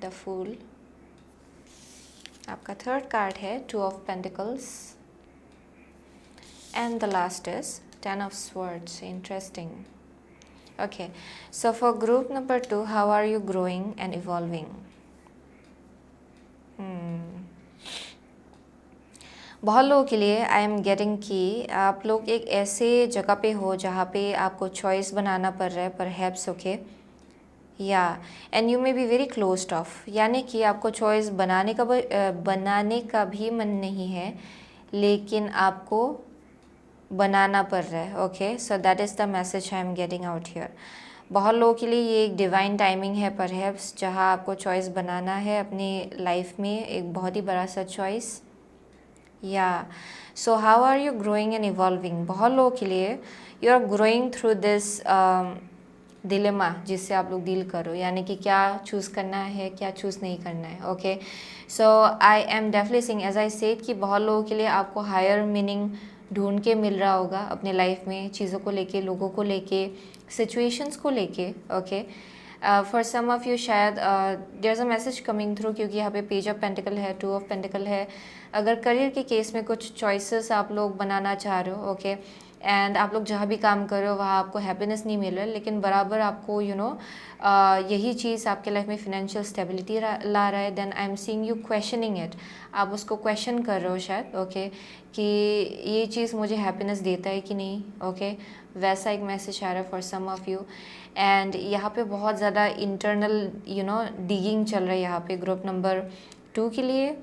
The fool. आपका थर्ड कार्ड है 2 of pentacles. And the last is 10 of swords. Interesting. Okay, so for group number 2, how are you growing and evolving? बहुत लोगों के लिए आई एम गेटिंग कि आप लोग एक ऐसे जगह पे हो जहाँ पे आपको चॉइस बनाना पड़ रहा है, परहैप्स. ओके, या and you may be very closed of, यानी कि आपको चॉइस बनाने का भी मन नहीं है, लेकिन आपको बनाना पड़ रहा है. Okay, so that is the message I am getting out here. बहुत लोगों के लिए ये एक डिवाइन टाइमिंग है परहैप्स, जहाँ आपको चॉइस बनाना है अपनी लाइफ में, एक बहुत ही बड़ा सा choice. Yeah so how are you growing and evolving. बहुत लोगों के लिए you are growing through this dilemma जिससे आप लोग डील करो, यानी कि क्या चूज़ करना है, क्या चूज़ नहीं करना है. Okay, so I am definitely saying as I said कि बहुत लोगों के लिए आपको हायर मीनिंग ढूंढ के मिल रहा होगा अपने लाइफ में, चीज़ों को लेके, लोगों को लेके, सिचुएशंस को लेके. Okay, for some of you शायद there is a message coming through, क्योंकि यहाँ पे पेज ऑफ पेंटिकल है, 2 ऑफ पेंटिकल है. अगर करियर के केस में कुछ चॉइसेस आप लोग बनाना चाह रहे हो, ओके, एंड आप लोग जहाँ भी काम कर रहे हो वहाँ आपको हैप्पीनेस नहीं मिल रहा है, लेकिन बराबर आपको यही चीज़ आपके लाइफ में फिनेंशियल स्टेबिलिटी ला रहा है, then I am seeing you questioning it. आप उसको क्वेश्चन कर रहे हो शायद. ओके, कि ये चीज़ मुझे हैप्पीनेस देता है कि नहीं. ओके, वैसा एक मैसेज आ रहा है for some of you. And यहाँ पे बहुत ज़्यादा इंटरनल डिगिंग चल रहा है यहाँ पे ग्रुप नंबर 2 के लिए.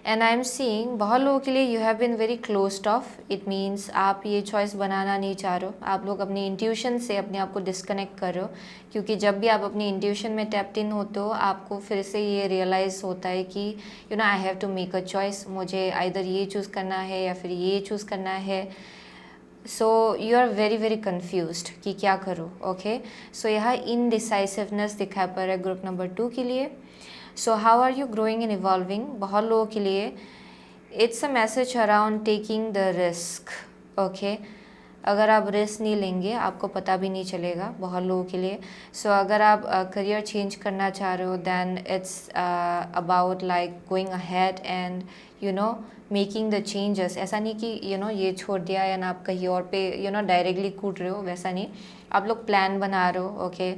एंड आई एम सीइंग बहुत लोगों के लिए you have been very closed off. It means आप ये चॉइस बनाना नहीं चाह रहे हो, आप लोग अपनी इंट्यूशन से अपने आप को डिस्कनेक्ट कर रहे हो, क्योंकि जब भी आप अपनी इंट्यूशन में टैप्ड इन होते हो आपको फिर से ये रियलाइज़ होता है कि I have to make a choice, मुझे आइदर ये चूज़ करना है या फिर ये चूज़ करना है. So you are very very confused कि क्या करूँ. ओके, सो यहाँ इनडिसाइसिवनेस दिखाई पड़ रहा है ग्रुप नंबर 2 के लिए. So how are you growing and evolving. बहुत लोगों के लिए it's a message around taking the risk. Okay, अगर आप रिस्क नहीं लेंगे आपको पता भी नहीं चलेगा बहुत लोगों के लिए. सो अगर आप करियर चेंज करना चाह रहे हो, then it's about like going ahead and making the changes. ऐसा नहीं कि ये छोड़ दिया एंड आप कहीं और पे डायरेक्टली कूद रहे हो, वैसा नहीं. आप लोग प्लान बना रहे हो. ओके,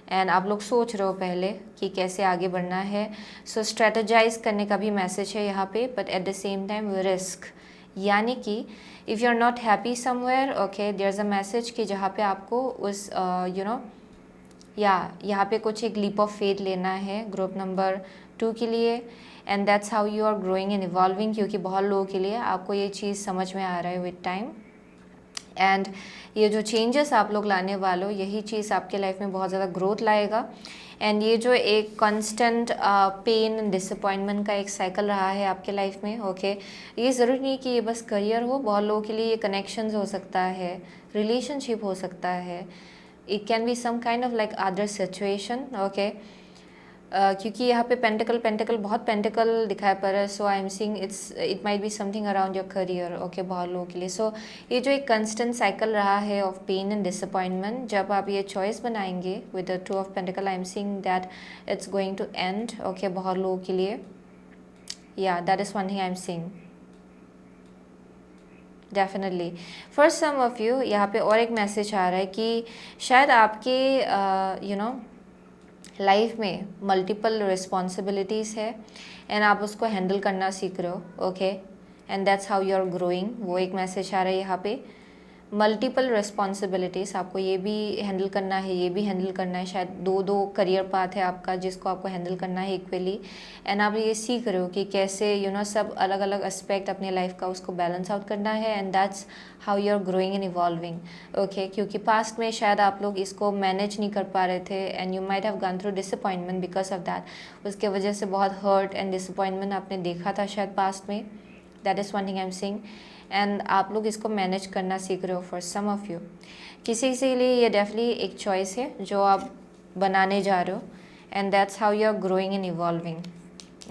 एंड आप लोग सोच रहे हो पहले कि कैसे आगे बढ़ना है. सो स्ट्रेटजाइज करने का भी मैसेज है यहाँ पे, but at the same time risk, यानी कि if you are not happy somewhere, okay, there is a message कि जहाँ पे आपको उस यहाँ पे कुछ एक लीप ऑफ फेथ लेना है ग्रुप नंबर 2 के लिए. And that's how you are growing and evolving, क्योंकि बहुत लोगों के लिए आपको ये चीज़ समझ में आ रहा है विद टाइम. एंड ये जो चेंजेस आप लोग लाने वाले हो, यही चीज़ आपके लाइफ में बहुत ज़्यादा ग्रोथ लाएगा. एंड ये जो एक कांस्टेंट पेन डिसअपॉइंटमेंट का एक साइकिल रहा है आपके लाइफ में, ओके, ये ज़रूरी नहीं कि ये बस करियर हो. बहुत लोगों के लिए ये कनेक्शंस हो सकता है, रिलेशनशिप हो सकता है, it can be some kind of like other situation. Okay, क्योंकि यहाँ पे पेंटिकल बहुत पेंटिकल दिखाई पड़ रहा है. So I am seeing it might be something around your career. Okay, बहुत लोगों के लिए. सो ये जो एक कंस्टेंट साइकिल रहा है ऑफ पेन एंड डिसअपॉइंटमेंट, जब आप ये चॉइस बनाएंगे with the 2 of pentacle, I am seeing that it's going to end. Okay, बहुत लोगों के लिए. Yeah that is one thing I am seeing definitely. For some of you यहाँ पे और एक मैसेज आ रहा है कि शायद आपके लाइफ में मल्टीपल रिस्पॉन्सिबिलिटीज़ है एंड आप उसको हैंडल करना सीख रहे हो. Okay, and that's how you are growing. वो एक मैसेज आ रहा है यहाँ पे. मल्टीपल रिस्पॉन्सिबिलिटीज़, आपको ये भी हैंडल करना है, ये भी हैंडल करना है. शायद 2 करियर पाथ है आपका जिसको आपको हैंडल करना है इक्वली. एंड आप ये सीख रहे हो कि कैसे सब अलग अलग एस्पेक्ट अपने लाइफ का उसको बैलेंस आउट करना है. And that's how you are growing and evolving. Okay, क्योंकि पास्ट में शायद आप लोग इसको मैनेज नहीं कर पा रहे थे and you might have gun through disappointment because of that. उसके वजह से बहुत हर्ट एंड डिसअपॉइंटमेंट आपने देखा था शायद पास्ट में. That is one thing I am seeing. And आप लोग इसको मैनेज करना सीख रहे हो फॉर सम ऑफ यू. किसी के लिए ये डेफिनेटली एक चॉइस है जो आप बनाने जा रहे हो. And that's how you are growing and evolving.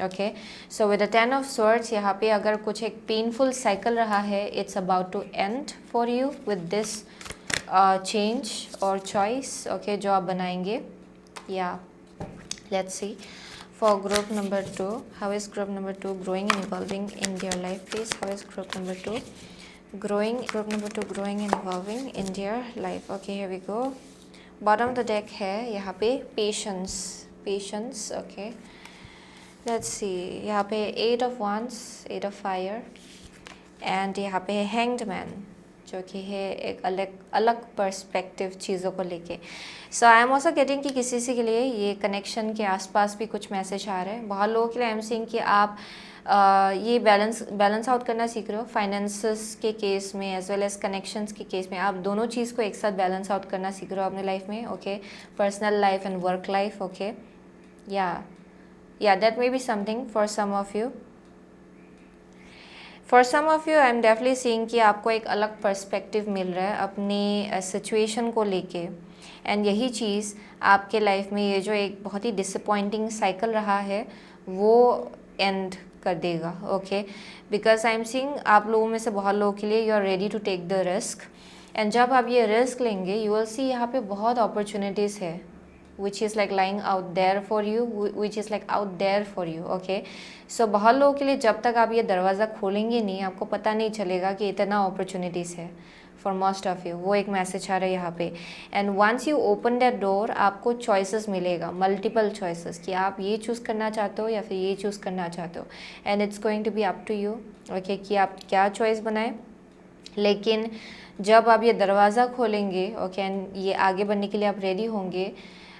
Okay, so with the 10 of swords यहाँ पे अगर कुछ एक पेनफुल साइकिल रहा है, it's about to end for you with this change और चॉइस, ओके, जो आप बनाएंगे. Yeah let's see for group number 2, how is group number 2 growing and evolving in their life, please? How is group number 2 growing, group number 2 growing and evolving in their life? Okay, here we go. Bottom of the deck है यहाँ पे patience, patience. Okay, let's see, यहाँ पे 8 of wands, 8 of fire, and यहाँ पे है hanged man, जो कि है एक अलग अलग पर्सपेक्टिव चीज़ों को लेके. सो आई एम ऑल्सो गेटिंग कि किसी से के लिए ये कनेक्शन के आसपास भी कुछ मैसेज आ रहे हैं. बहुत लोगों के लिए आई एम सीइंग कि आप ये बैलेंस आउट करना सीख रहे हो फाइनेंसेस के केस में एज वेल एज कनेक्शंस के केस में. आप दोनों चीज़ को एक साथ बैलेंस आउट करना सीख रहे हो अपने लाइफ में. Okay, personal life and work life. Okay, yeah that may be something for some of you. For some of you I am definitely seeing कि आपको एक अलग पर्सपेक्टिव मिल रहा है अपनी सिचुएशन को लेके. एंड यही चीज़ आपके लाइफ में ये जो एक बहुत ही डिसअपॉइंटिंग साइकिल रहा है वो एंड कर देगा. Okay, because I am seeing आप लोगों में से बहुत लोगों के लिए you are ready to take the risk. And जब आप ये रिस्क लेंगे यू विल सी यहाँ पे बहुत अपॉर्चुनिटीज़ है which is like lying out there for you, which is like out there for you. Okay, so बहुत लोगों के लिए जब तक आप ये दरवाज़ा खोलेंगे नहीं आपको पता नहीं चलेगा कि इतना अपॉर्चुनिटीज़ है फॉर मोस्ट ऑफ यू. वो एक मैसेज आ रहा है यहाँ पे. And once you open that door आपको चॉइसेस मिलेगा, मल्टीपल चॉइसेस, कि आप ये चूज़ करना चाहते हो या फिर ये चूज़ करना चाहते हो. And it's going to be up to you, okay, कि आप क्या चॉइस बनाएं. लेकिन जब आप ये दरवाज़ा खोलेंगे, ओके, एंड ये आगे बढ़ने के लिए आप रेडी होंगे,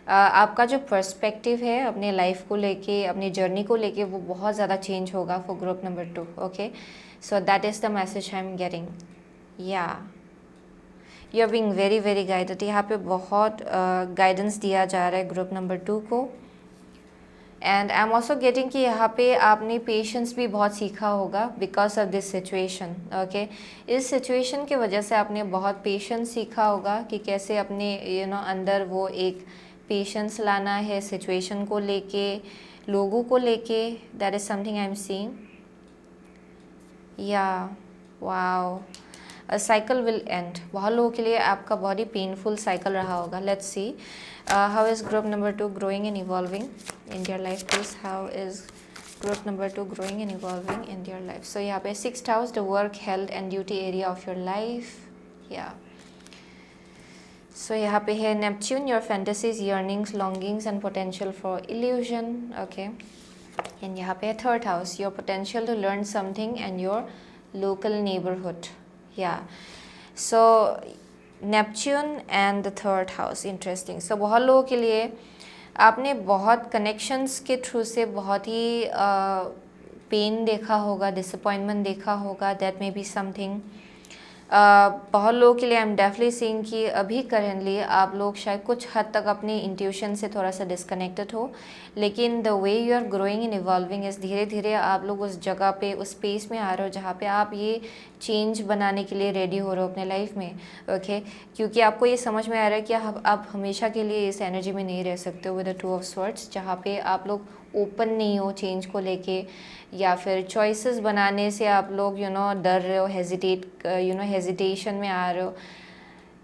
आपका जो पर्सपेक्टिव है अपने लाइफ को लेके, अपनी जर्नी को लेके, वो बहुत ज़्यादा चेंज होगा for group number 2. Okay, so that is the message I am getting. Yeah you are being very very guided. यहाँ पे बहुत गाइडेंस दिया जा रहा है ग्रुप नंबर 2 को. And I am also getting कि यहाँ पे आपने पेशेंस भी बहुत सीखा होगा because of this situation. Okay, इस सिचुएशन की वजह से आपने बहुत पेशेंस सीखा होगा कि कैसे अपने अंदर वो एक पेशेंस लाना है सिचुएशन को लेके, लोगों को लेके. That is something I am seeing. Yeah wow, a cycle will end. बहुत लोगों के लिए आपका बहुत ही पेनफुल साइकिल रहा होगा. Let's see how is group number 2 growing and evolving in their life, please. How is group number 2 growing and evolving in their life. So यहाँ पे 6th house, the work, health and duty area of your life. Yeah so यहाँ पे है Neptune, your fantasies, yearnings, longings and potential for illusion. Okay, and यहाँ पे है 3rd house, your potential to learn something and your local neighbourhood. Yeah so Neptune and the 3rd house, interesting. So बहुत लोगों के लिए आपने बहुत कनेक्शंस के थ्रू से बहुत ही पेन देखा होगा, डिसअपॉइंटमेंट देखा होगा. That may be something. बहुत लोगों के लिए आई एम डेफिनेटली सीइंग कि अभी करेंटली आप लोग शायद कुछ हद तक अपनी इंट्यूशन से थोड़ा सा डिस्कनेक्टेड हो. लेकिन the way you are growing and evolving is धीरे धीरे आप लोग उस जगह पे, उस स्पेस में आ रहे हो जहाँ पे आप ये चेंज बनाने के लिए रेडी हो रहे हो अपने लाइफ में. ओके, क्योंकि आपको ये समझ में आ रहा है कि आप हमेशा के लिए इस एनर्जी में नहीं रह सकते हो विद द 2 ऑफ स्वर्ड्स, जहाँ पे आप लोग ओपन नहीं हो चेंज को लेके, या फिर चॉइसेस बनाने से आप लोग डर रहे हो, हेजिटेशन में आ रहे हो.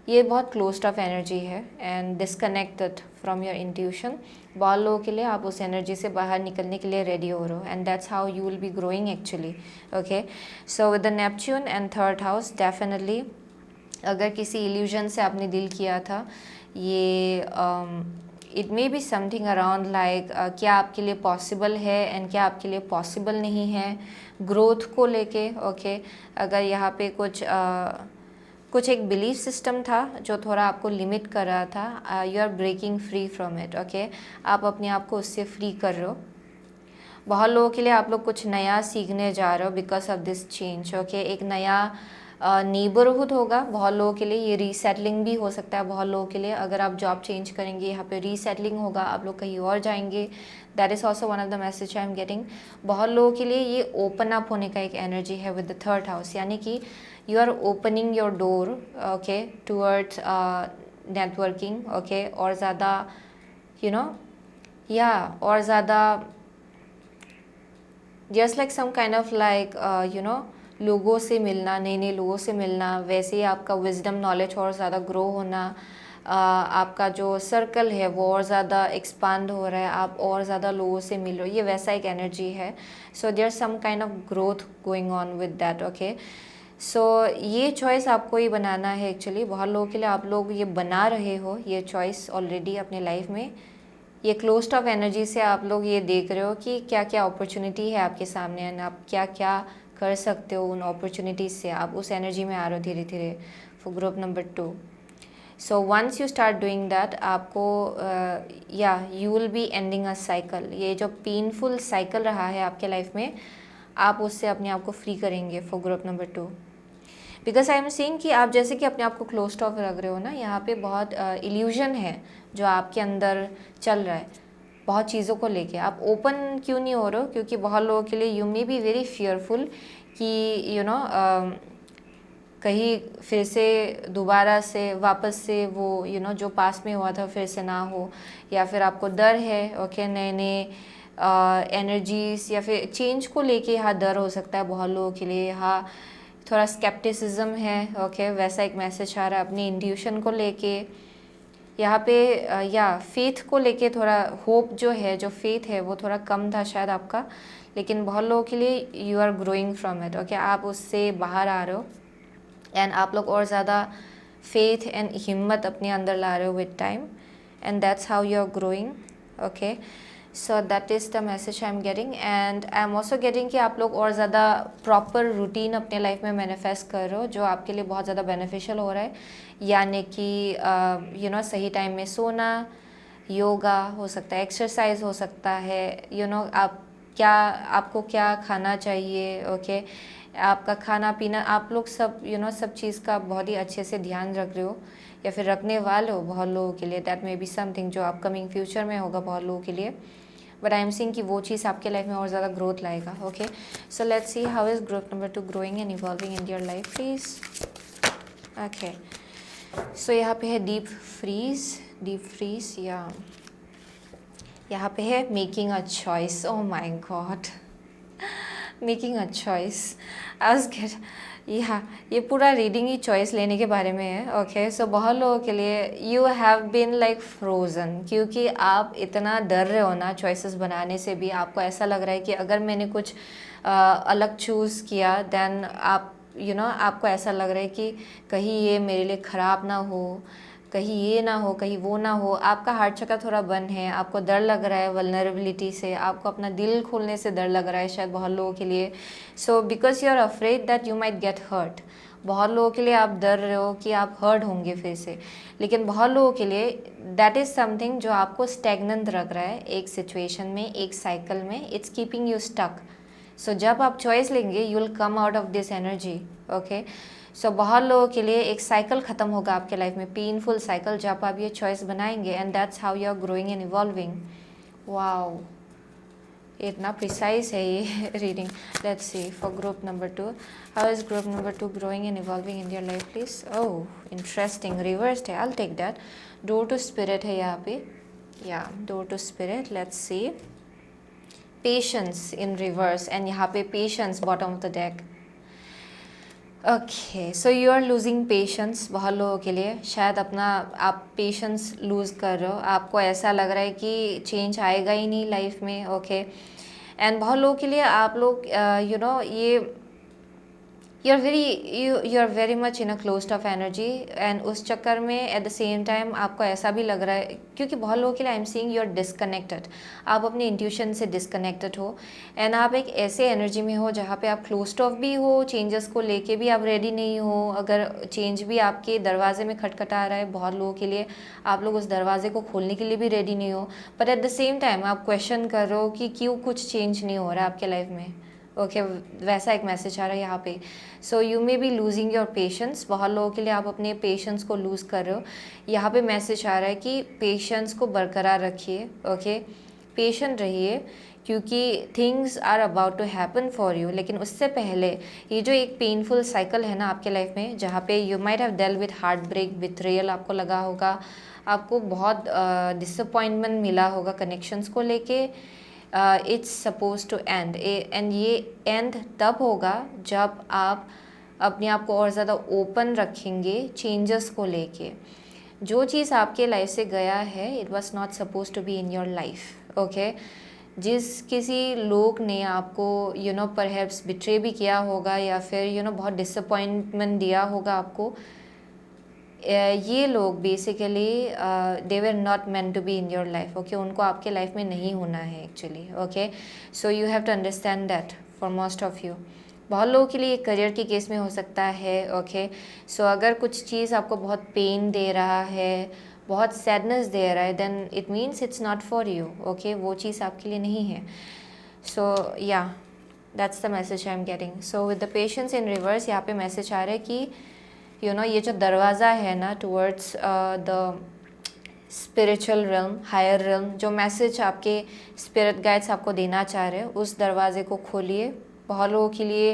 ये बहुत क्लोज्ड ऑफ एनर्जी है and disconnected from your intuition. बहुत लोगों के लिए आप उस एनर्जी से बाहर निकलने के लिए रेडी हो रहे हो. And that's how you will B growing actually. Okay, so with the Neptune and 3rd house, definitely अगर किसी इल्यूजन से आपने डील किया था, ये it may be something around like क्या आपके लिए पॉसिबल है एंड क्या आपके लिए पॉसिबल नहीं है ग्रोथ को लेके. ओके, अगर यहाँ पे कुछ एक बिलीफ सिस्टम था जो थोड़ा आपको लिमिट कर रहा था, you are breaking free from it. Okay, आप अपने आप को उससे फ्री कर रहे हो. बहुत लोगों के लिए आप लोग कुछ नया सीखने जा रहे हो because of this change. Okay, एक नया नेबरहुड होगा बहुत लोगों के लिए. ये रीसेटलिंग भी हो सकता है बहुत लोगों के लिए. अगर आप जॉब चेंज करेंगे यहाँ पे रीसेटलिंग होगा, आप लोग कहीं और जाएंगे. That is also one of the message I am getting. बहुत लोगों के लिए ये ओपन अप होने का एक एनर्जी है विद द 3rd हाउस, यानी कि you are opening your door, okay, towards networking. Okay, और ज़्यादा और ज़्यादा just like some kind of like you know लोगों से मिलना, नए नए लोगों से मिलना, वैसे ही आपका विजडम नॉलेज और ज़्यादा ग्रो होना, आपका जो सर्कल है वो और ज़्यादा एक्सपांड हो रहा है, आप और ज़्यादा लोगों से मिल रहे हो, ये वैसा एक एनर्जी है. So there some kind of growth going on with that. Okay, so ये चॉइस आपको ही बनाना है एक्चुअली. बहुत लोगों के लिए आप लोग ये बना रहे हो ये चॉइस ऑलरेडी अपने लाइफ में. ये क्लोज्ड ऑफ एनर्जी से आप लोग ये देख रहे हो कि क्या क्या अपॉर्चुनिटी है आपके सामने एंड आप क्या क्या कर सकते हो उन अपॉर्चुनिटीज़ से. आप उस एनर्जी में आ रहे हो धीरे धीरे for group number 2. So once you start doing that, आपको या you will be ending a cycle. ये जो पेनफुल साइकिल रहा है आपके लाइफ में, आप उससे अपने आप को फ्री करेंगे for group number 2. Because I am seeing कि आप जैसे कि अपने आप को क्लोज ऑफ रख रहे हो ना, यहाँ पे बहुत इल्यूजन है जो आपके अंदर चल रहा है बहुत चीज़ों को लेके. आप ओपन क्यों नहीं हो रहे हो? क्योंकि बहुत लोगों के लिए you may be very fearful कि यू नो कहीं फिर से दोबारा से वापस से वो यू नो जो पास में हुआ था फिर से ना हो, या फिर आपको डर है. ओके, नए नए एनर्जीज या फिर चेंज को लेके यहाँ डर हो सकता है बहुत लोगों के लिए. यहाँ थोड़ा स्केप्टिसिज्म है. ओके, वैसा एक मैसेज आ रहा है अपनी इंट्यूशन को लेके यहाँ पे. या फेथ को लेके थोड़ा होप जो है, जो फेथ है वो थोड़ा कम था शायद आपका, लेकिन बहुत लोगों के लिए you are growing from it. Okay, आप उससे बाहर आ रहे हो एंड आप लोग और ज़्यादा फेथ एंड हिम्मत अपने अंदर ला रहे हो with time, and that's how you are growing. Okay, so that is the message I am getting. And I am also getting कि आप लोग और ज़्यादा प्रॉपर रूटीन अपने लाइफ में मैनिफेस्ट कर रहे हो जो आपके लिए बहुत ज़्यादा बेनिफिशियल हो रहा है. यानी कि यू नो सही टाइम में सोना, योगा हो सकता है, एक्सरसाइज हो सकता है, यू नो आपको क्या खाना चाहिए. ओके, आपका खाना पीना, आप लोग सब यू नो सब चीज़ का बहुत ही अच्छे से ध्यान रख रहे हो या फिर रखने वाले हो बहुत लोगों के लिए. दैट मे बी समथिंग जो अपकमिंग फ्यूचर में होगा बहुत लोगों के लिए, बट आई एम सीइंग कि वो चीज़ आपके लाइफ में और ज़्यादा ग्रोथ लाएगा. Okay, so let's see how is group number 2 growing and evolving in your life please. Okay, so यहाँ पे है डीप फ्रीज या यहाँ पे है making a choice. Oh my god, making a choice. I was get ये पूरा रीडिंग ही चॉइस लेने के बारे में है. ओके, सो बहुत लोगों के लिए you have been like frozen, क्योंकि आप इतना डर रहे हो ना चॉइसेस बनाने से भी. आपको ऐसा लग रहा है कि अगर मैंने कुछ अलग चूज़ किया देन आप यू नो आपको ऐसा लग रहा है कि कहीं ये मेरे लिए ख़राब ना हो, कहीं ये ना हो, कहीं वो ना हो. आपका हार्ट चक्कर थोड़ा बंद है, आपको डर लग रहा है वल्नरेबिलिटी से, आपको अपना दिल खोलने से डर लग रहा है शायद बहुत लोगों के लिए. So because you are afraid that you might get hurt. बहुत लोगों के लिए आप डर रहे हो कि आप हर्ट होंगे फिर से, लेकिन बहुत लोगों के लिए दैट इज़ समथिंग जो आपको स्टैग्नेंट रख रहा है एक सिचुएशन में, एक साइकिल में. It's keeping you stuck. So जब आप चॉइस लेंगे you will come out of this energy. Okay, so बहुत लोगों के लिए एक साइकिल ख़त्म होगा आपके लाइफ में, पेनफुल साइकिल, जब आप ये चॉइस बनाएंगे and that's how you are growing and evolving. Wow, इतना प्रिसाइज है ये reading. Let's see for group number 2, how is group number 2 growing and evolving in your life please. Oh interesting, reversed है. I take that. Door to spirit है यहाँ पे. Yeah door to spirit. Let's see patience in reverse, and यहाँ पे patience bottom of the deck. Okay, so you are losing patience. बहुत लोगों के लिए शायद अपना आप पेशेंस लूज़ कर रहे हो. आपको ऐसा लग रहा है कि चेंज आएगा ही नहीं लाइफ में. ओके, एंड बहुत लोगों के लिए आप लोग यू नो ये you are very much in a closed off energy, and उस चक्कर में एट द सेम टाइम आपको ऐसा भी लग रहा है क्योंकि बहुत लोगों के लिए I am seeing you are disconnected. आप अपनी इंट्यूशन से डिस्कनेक्टेड हो एंड आप एक ऐसे एनर्जी में हो जहाँ पे आप क्लोज्ड ऑफ भी हो, चेंजेस को लेके भी आप रेडी नहीं हो. अगर चेंज भी आपके दरवाजे में खटखटा रहा है बहुत लोगों के लिए, आप लोग उस दरवाजे को खोलने के लिए भी रेडी नहीं हो, but at the same time आप क्वेश्चन कर रहे हो कि क्यों कुछ चेंज नहीं हो रहा है आपके लाइफ में. ओके, वैसा एक मैसेज आ रहा है यहाँ पे. So you may be losing your patience. बहुत लोगों के लिए आप अपने पेशेंस को लूज़ कर रहे हो. यहाँ पे मैसेज आ रहा है कि पेशेंस को बरकरार रखिए. ओके, पेशेंट रहिए क्योंकि things are about to happen for you. लेकिन उससे पहले ये जो एक पेनफुल साइकिल है ना आपके लाइफ में, जहाँ पे you might have dealt with heartbreak, betrayal आपको लगा होगा, आपको बहुत डिसअपॉइंटमेंट मिला होगा कनेक्शंस को लेके, it's suppose to end, and ये एंड तब होगा जब आप अपने आप को और ज़्यादा ओपन रखेंगे चेंजेस को लेके। जो चीज़ आपके लाइफ से गया है, it was not suppose to be in your life, okay. जिस किसी लोग ने आपको परहैप्स बिट्रे भी किया होगा या फिर बहुत डिसअपॉइंटमेंट दिया होगा आपको, ये लोग basically they were not meant to be in your life, okay. उनको आपके लाइफ में नहीं होना है actually, okay. So you have to understand that for most of you. बहुत लोगों के लिए करियर के केस में हो सकता है, ओके। सो अगर कुछ चीज़ आपको बहुत पेन दे रहा है, बहुत सैडनेस दे रहा है, then it means it's not for you, okay. वो चीज़ आपके लिए नहीं है। So yeah that's the message I am getting. So with the patience in reverse, यहाँ पे मैसेज आ रहा है कि ये जो दरवाज़ा है ना towards the spiritual realm, higher realm, जो मैसेज आपके स्पिरिट गाइड्स आपको देना चाह रहे हैं, उस दरवाजे को खोलिए। बहुत लोगों के लिए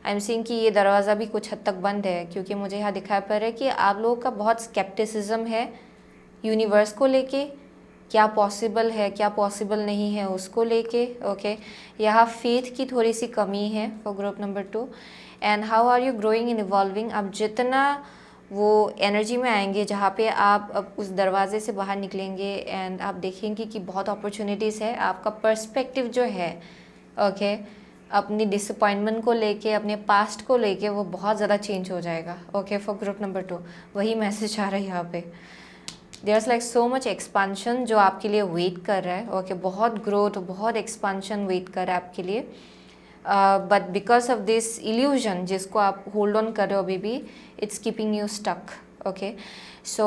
आई एम सीइंग कि ये दरवाज़ा भी कुछ हद तक बंद है, क्योंकि मुझे यहाँ दिखाई पड़ रहा है कि आप लोगों का बहुत स्केप्टिसिज्म है यूनिवर्स को लेके, क्या पॉसिबल है क्या पॉसिबल नहीं है उसको लेके, ओके। यहाँ फेथ की थोड़ी सी कमी है for group number 2। And how are you growing in evolving, आप जितना वो एनर्जी में आएंगे जहाँ पे आप अब उस दरवाजे से बाहर निकलेंगे एंड आप देखेंगे कि बहुत अपॉर्चुनिटीज़ है, आपका पर्सपेक्टिव जो है, ओके, अपनी डिसअपॉइंटमेंट को लेके, अपने पास्ट को लेके, वो बहुत ज़्यादा चेंज हो जाएगा, ओके। फॉर ग्रुप नंबर 2 वही मैसेज आ रहा है यहाँ पे। There's like so much expansion जो आपके लिए वेट कर रहा है, ओके। बहुत ग्रोथ, बहुत एक्सपांशन वेट कर रहा है आपके लिए, but because of this illusion जिसको आप होल्ड ऑन कर रहे हो अभी भी, it's keeping you stuck, okay. So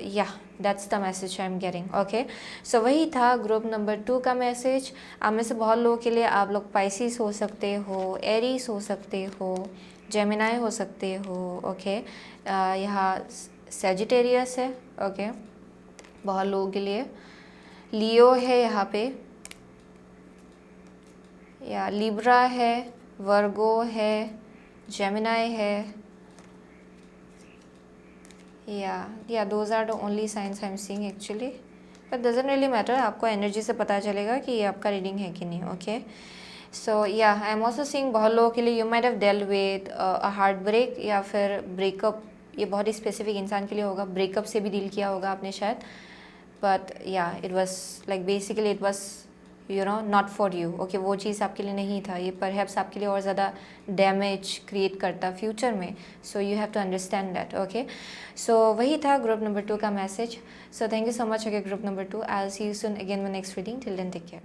yeah that's the message I am getting, okay. So वही था ग्रुप नंबर 2 का मैसेज। आप में से बहुत लोगों के लिए आप लोग पाइसिस हो सकते हो, एरीज हो सकते हो, जेमिनाई हो सकते हो, ओके। यहाँ सेजिटेरियस है, ओके। बहुत लोगों के लिए लियो है यहाँ पे, या लिब्रा है, वर्गो है, जेमिनाई है, या those are the only signs I am seeing actually, but doesn't really matter. आपको एनर्जी से पता चलेगा कि ये आपका रीडिंग है कि नहीं, ओके। सो या आई एम ऑल्सो सीइंग बहुत लोगों के लिए you might have dealt with a heartbreak या फिर ब्रेकअप। ये बहुत ही स्पेसिफिक इंसान के लिए होगा, ब्रेकअप से भी डील किया होगा आपने शायद, बट या it was like basically it was not for you, okay. वो चीज़ आपके लिए नहीं था, ये परहैप्स आपके लिए और ज़्यादा डैमेज क्रिएट करता फ्यूचर में। So you have to understand that, okay. So वही था ग्रुप नंबर 2 का message. So thank you so much, okay group number 2। I will see you soon again my next reading, till then take care.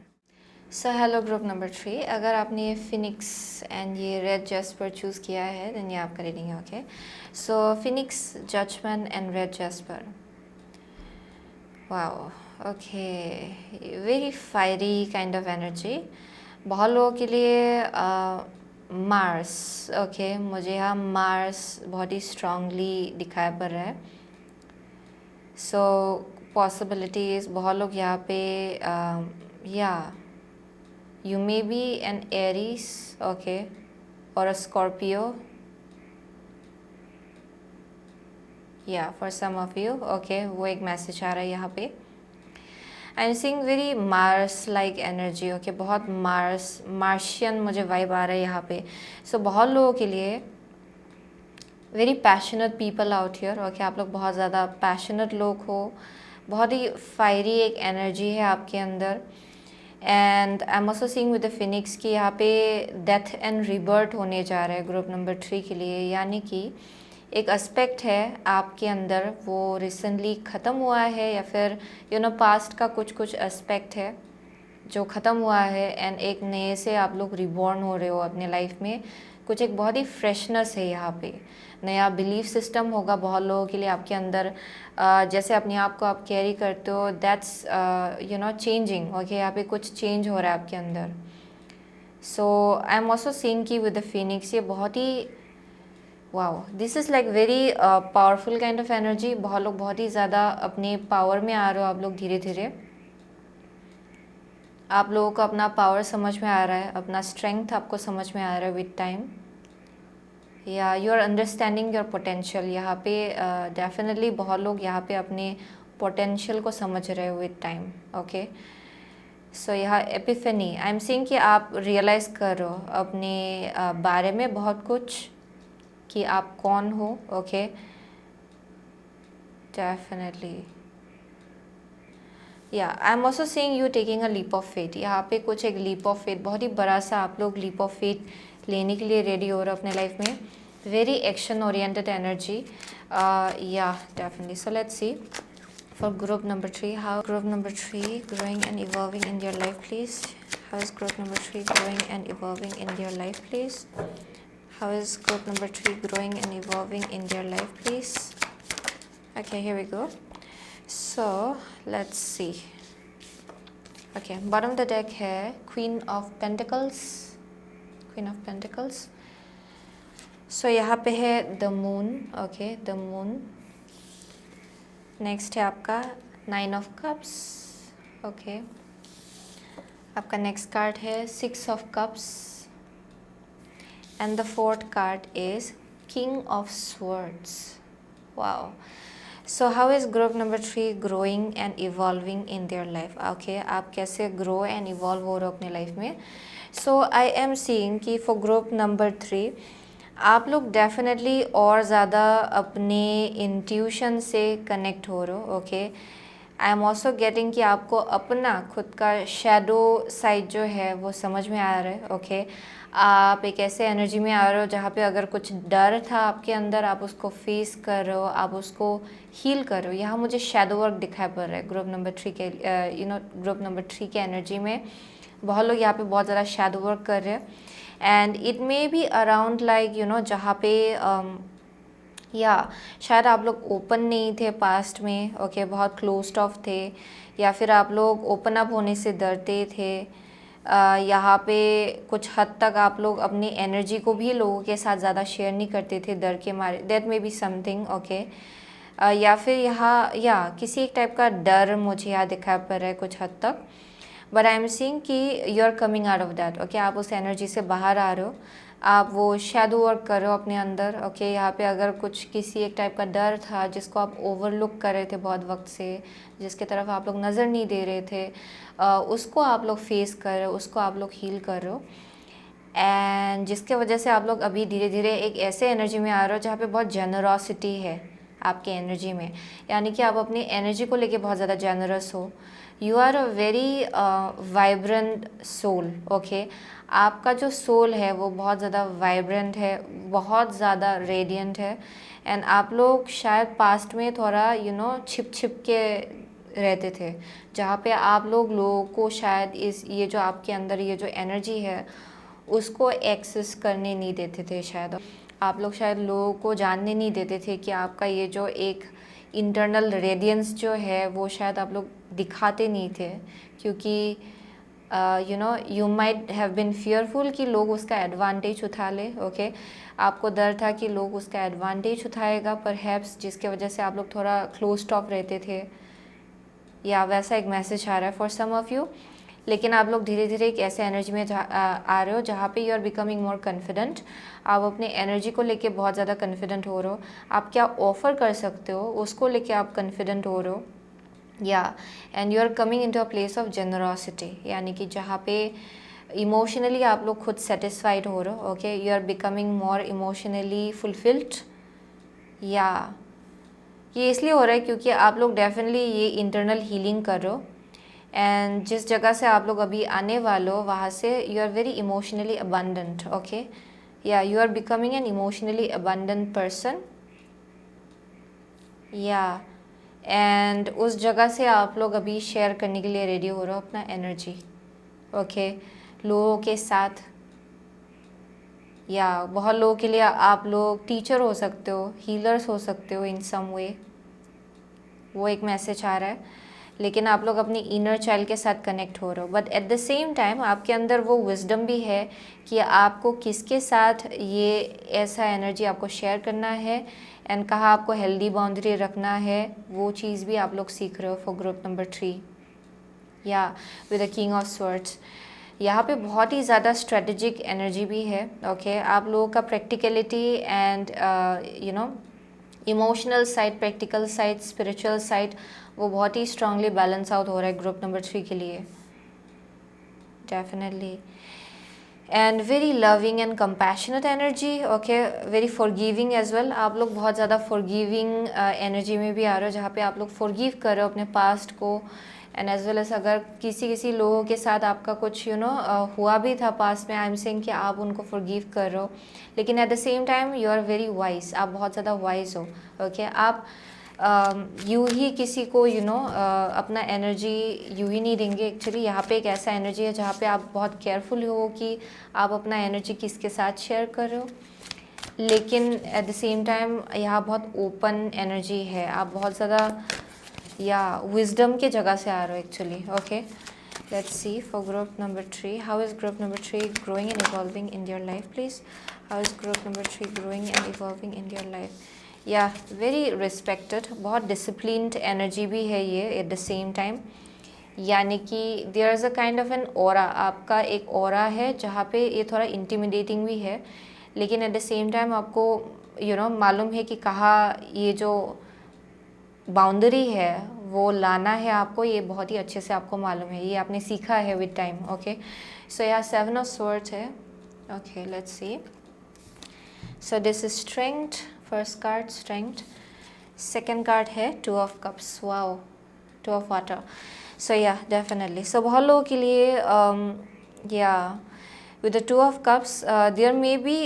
So hello group number 3, अगर आपने ये फिनिक्स एंड ये रेड जैस्पर चूज़ किया है, देन ये आपका रीडिंग है, okay. So phoenix, judgement and red jasper, wow, okay, very fiery kind of energy. बहुत लोगों के लिए मार्स, ओके, मुझे यहाँ मार्स बहुत ही स्ट्रांगली दिखाई पड़ रहा है। सो पॉसिबिलिटीज़, बहुत लोग यहाँ पे या you may be an Aries, okay, और अ स्कॉर्पियो, या for some of you, okay. वो एक मैसेज आ रहा है यहाँ पे। I am seeing very Mars like energy, okay. बहुत मार्शियन मुझे वाइब आ रहा है यहाँ पे। सो बहुत लोगों के लिए very passionate people out here, okay. आप लोग बहुत ज़्यादा पैशनेट लोग हो, बहुत ही फायरी एक एनर्जी है आपके अंदर। And I am also seeing with the Phoenix कि यहाँ पे डेथ एंड रिबर्थ होने जा रहा है ग्रुप नंबर 3 के लिए, यानी कि एक एस्पेक्ट है आपके अंदर, वो रिसेंटली ख़त्म हुआ है, या फिर पास्ट का कुछ एस्पेक्ट है जो ख़त्म हुआ है, एंड एक नए से आप लोग रिबॉर्न हो रहे हो अपने लाइफ में। कुछ एक बहुत ही फ्रेशनेस है यहाँ पे, नया बिलीफ सिस्टम होगा बहुत लोगों के लिए आपके अंदर। जैसे अपने आप को आप कैरी करते हो, दैट्स चेंजिंग, ओके। यहाँ पे कुछ चेंज हो रहा है आपके अंदर। So I am also seeing कि विद द फिनिक्स ये बहुत ही wow, this is like very powerful kind of energy. बहुत लोग बहुत ही ज़्यादा अपने पावर में आ रहे हो आप लोग, धीरे धीरे आप लोगों को अपना पावर समझ में आ रहा है, अपना स्ट्रेंथ आपको समझ में आ रहा है विद टाइम, या you are understanding your potential. यहाँ पे डेफिनेटली बहुत लोग यहाँ पे अपने पोटेंशियल को समझ रहे हो विद टाइम, ओके। सो यहाँ एपिफेनी, आई एम सीइंग कि आप रियलाइज़ कर रहे हो अपने बारे में बहुत कुछ, कि आप कौन हो. Okay, definitely. Yeah I am also seeing you taking a leap of faith. यहाँ पे कुछ एक लीप ऑफ फेथ, बहुत ही बड़ा सा आप लोग लीप ऑफ फेथ लेने के लिए रेडी हो रहे हो अपने लाइफ में. Very action oriented energy. Yeah definitely. So let's see for group number 3, how group number 3 growing and evolving in your life, please. How is group number 3 growing and evolving in your life, please? How is group number 3 growing and evolving in your life, please? Okay, here we go. So let's see. Okay, bottom of the deck है Queen of Pentacles. Queen of Pentacles. So यहाँ पे है the moon. Okay, the moon. Next है आपका 9 ऑफ कप्स. ओके, आपका नेक्स्ट कार्ड है 6 of cups and the fourth card is king of swords. Wow. So how is group number 3 growing and evolving in their life? Okay, आप कैसे ग्रो एंड इवॉल्व हो रहे हो अपने लाइफ में? सो आई एम सीइंग कि फॉर ग्रुप नंबर 3 आप लोग डेफिनेटली और ज़्यादा अपने इंट्यूशन से कनेक्ट हो रहे हो. Okay, I am also getting कि आपको अपना खुद का शैडो साइड जो है वो समझ में आ रहा है. ओके, आप एक ऐसे एनर्जी में आ रहे हो जहाँ पे अगर कुछ डर था आपके अंदर, आप उसको फेस कर रहे हो, आप उसको हील कर रहे हो. यहाँ मुझे शैडो वर्क दिखाई पड़ रहा है ग्रुप नंबर 3 के ग्रुप नंबर 3 के एनर्जी में. बहुत लोग यहाँ पे बहुत ज़्यादा शैडो वर्क कर रहे हैं. And it may be around like जहाँ पे या शायद आप लोग ओपन नहीं थे पास्ट में. ओके, बहुत क्लोज्ड ऑफ थे, या फिर आप लोग ओपन अप होने से डरते थे. यहाँ पे कुछ हद तक आप लोग अपनी एनर्जी को भी लोगों के साथ ज़्यादा शेयर नहीं करते थे डर के मारे. That may be something. Okay, या फिर यहाँ या किसी एक टाइप का डर मुझे यहाँ दिखाई पड़ रहा है कुछ हद तक. बट आई एम सीइंग कि you are coming out of that. Okay, आप उस एनर्जी से बाहर आ रहे हो, आप वो शैडो वर्क कर रहे हो अपने अंदर. ओके, यहाँ पे अगर कुछ किसी एक टाइप का डर था जिसको आप ओवरलुक कर रहे थे बहुत वक्त से, जिसके तरफ आप लोग नज़र नहीं दे रहे थे, उसको आप लोग फेस कर रहे हो, उसको आप लोग हील कर रहे हो. एंड जिसके वजह से आप लोग अभी धीरे धीरे एक ऐसे एनर्जी में आ रहे हो जहाँ पे बहुत जेनरॉसिटी है आपके एनर्जी में. यानी कि आप अपनी एनर्जी को लेके बहुत ज़्यादा जेनरस हो. You are a very vibrant soul. Okay, आपका जो सोल है वो बहुत ज़्यादा वाइब्रेंट है, बहुत ज़्यादा रेडिएंट है. एंड आप लोग शायद पास्ट में थोड़ा छिप छिप के रहते थे, जहाँ पे आप लोगों को शायद ये जो आपके अंदर ये जो एनर्जी है उसको एक्सेस करने नहीं देते थे. शायद आप लोग शायद लोगों को जानने नहीं देते थे कि आपका ये जो एक इंटरनल रेडियंस जो है वो शायद आप लोग दिखाते नहीं थे, क्योंकि you might have been fearful कि लोग उसका एडवांटेज उठा ले. ओके, आपको डर था कि लोग उसका एडवांटेज उठाएगा परहैप्स, जिसके वजह से आप लोग थोड़ा क्लोज ऑफ रहते थे, या वैसा एक मैसेज आ रहा है फॉर सम ऑफ यू. लेकिन आप लोग धीरे धीरे एक ऐसे एनर्जी में आ रहे हो जहाँ पे you are becoming more confident. आप अपने एनर्जी को लेके बहुत ज़्यादा कॉन्फिडेंट हो रहे हो. आप क्या ऑफ़र कर सकते हो उसको लेके आप कॉन्फिडेंट हो रहे हो. या and you are coming into a place of generosity, यानी कि जहाँ पे इमोशनली आप लोग खुद सेटिस्फाइड हो रहे हो. Okay, you are becoming more emotionally fulfilled. या ये इसलिए हो रहा है क्योंकि आप लोग डेफिनेटली ये इंटरनल हीलिंग कर रहे हो. एंड जिस जगह से आप लोग अभी आने वाले हो वहाँ से you are very emotionally abundant. Okay, yeah you are becoming an emotionally abundant person. Yeah and उस जगह से आप लोग अभी शेयर करने के लिए रेडी हो रहे हो अपना एनर्जी. ओके, लोगों के साथ, या बहुत लोगों के लिए आप लोग टीचर हो सकते हो, हीलर्स हो सकते हो इन सम वे. वो एक मैसेज आ रहा है. लेकिन आप लोग अपनी इनर चाइल्ड के साथ कनेक्ट हो रहे हो. But at the same time आपके अंदर वो विजडम भी है कि आपको किसके साथ ये ऐसा एनर्जी आपको शेयर करना है एंड कहाँ आपको हेल्दी बाउंड्री रखना है. वो चीज़ भी आप लोग सीख रहे हो फॉर ग्रुप नंबर 3. या with the king of swords, यहाँ पे बहुत ही ज़्यादा स्ट्रेटेजिक एनर्जी भी है. ओके, आप लोगों का practicality and emotional side, practical side, spiritual side, वो बहुत ही स्ट्रांगली बैलेंस आउट हो रहा है ग्रुप नंबर 3 के लिए. definitely. And very loving and compassionate energy, okay, very forgiving as well. आप लोग बहुत ज़्यादा फॉरगिविंग एनर्जी में भी आ रहे हो, जहाँ पे आप लोग फॉरगिव कर रहे हो अपने पास्ट को. एंड एज वेल एज अगर किसी लोगों के साथ आपका कुछ हुआ भी था पास्ट में, आई एम सेइंग कि आप उनको फॉरगिव कर रहे हो. लेकिन at the same time you are very wise, आप बहुत ज़्यादा वाइज हो. ओके, आप यूँ ही किसी को अपना एनर्जी यूँ ही नहीं देंगे. एक्चुअली यहाँ पे एक ऐसा एनर्जी है जहाँ पे आप बहुत केयरफुल हो कि आप अपना एनर्जी किसके साथ शेयर कर रहे हो. लेकिन एट द सेम टाइम यहाँ बहुत ओपन एनर्जी है, आप बहुत ज़्यादा विजडम के जगह से आ रहे हो actually. Okay, let's see for group number 3. How is group number 3 growing and evolving in your life, please? How is group number 3 growing and evolving in your life? Very respected, बहुत डिसिप्लिन्ड एनर्जी भी है ये एट द सेम टाइम. यानी कि there is a kind of an aura, आपका एक ऑरा है जहाँ पे ये थोड़ा इंटिमिडेटिंग भी है. लेकिन एट द सेम टाइम आपको मालूम है कि कहाँ ये जो बाउंड्री है वो लाना है आपको, ये बहुत ही अच्छे से आपको मालूम है, ये आपने सीखा है विद टाइम. ओके, सो यहाँ 7 ऑफ स्वॉर्ड्स है. Okay, let's see. So this is strength. First card strength. Second card है 2 of cups. Wow, 2 of water. So definitely. So बहुत लोगों के लिए with the 2 of cups there may be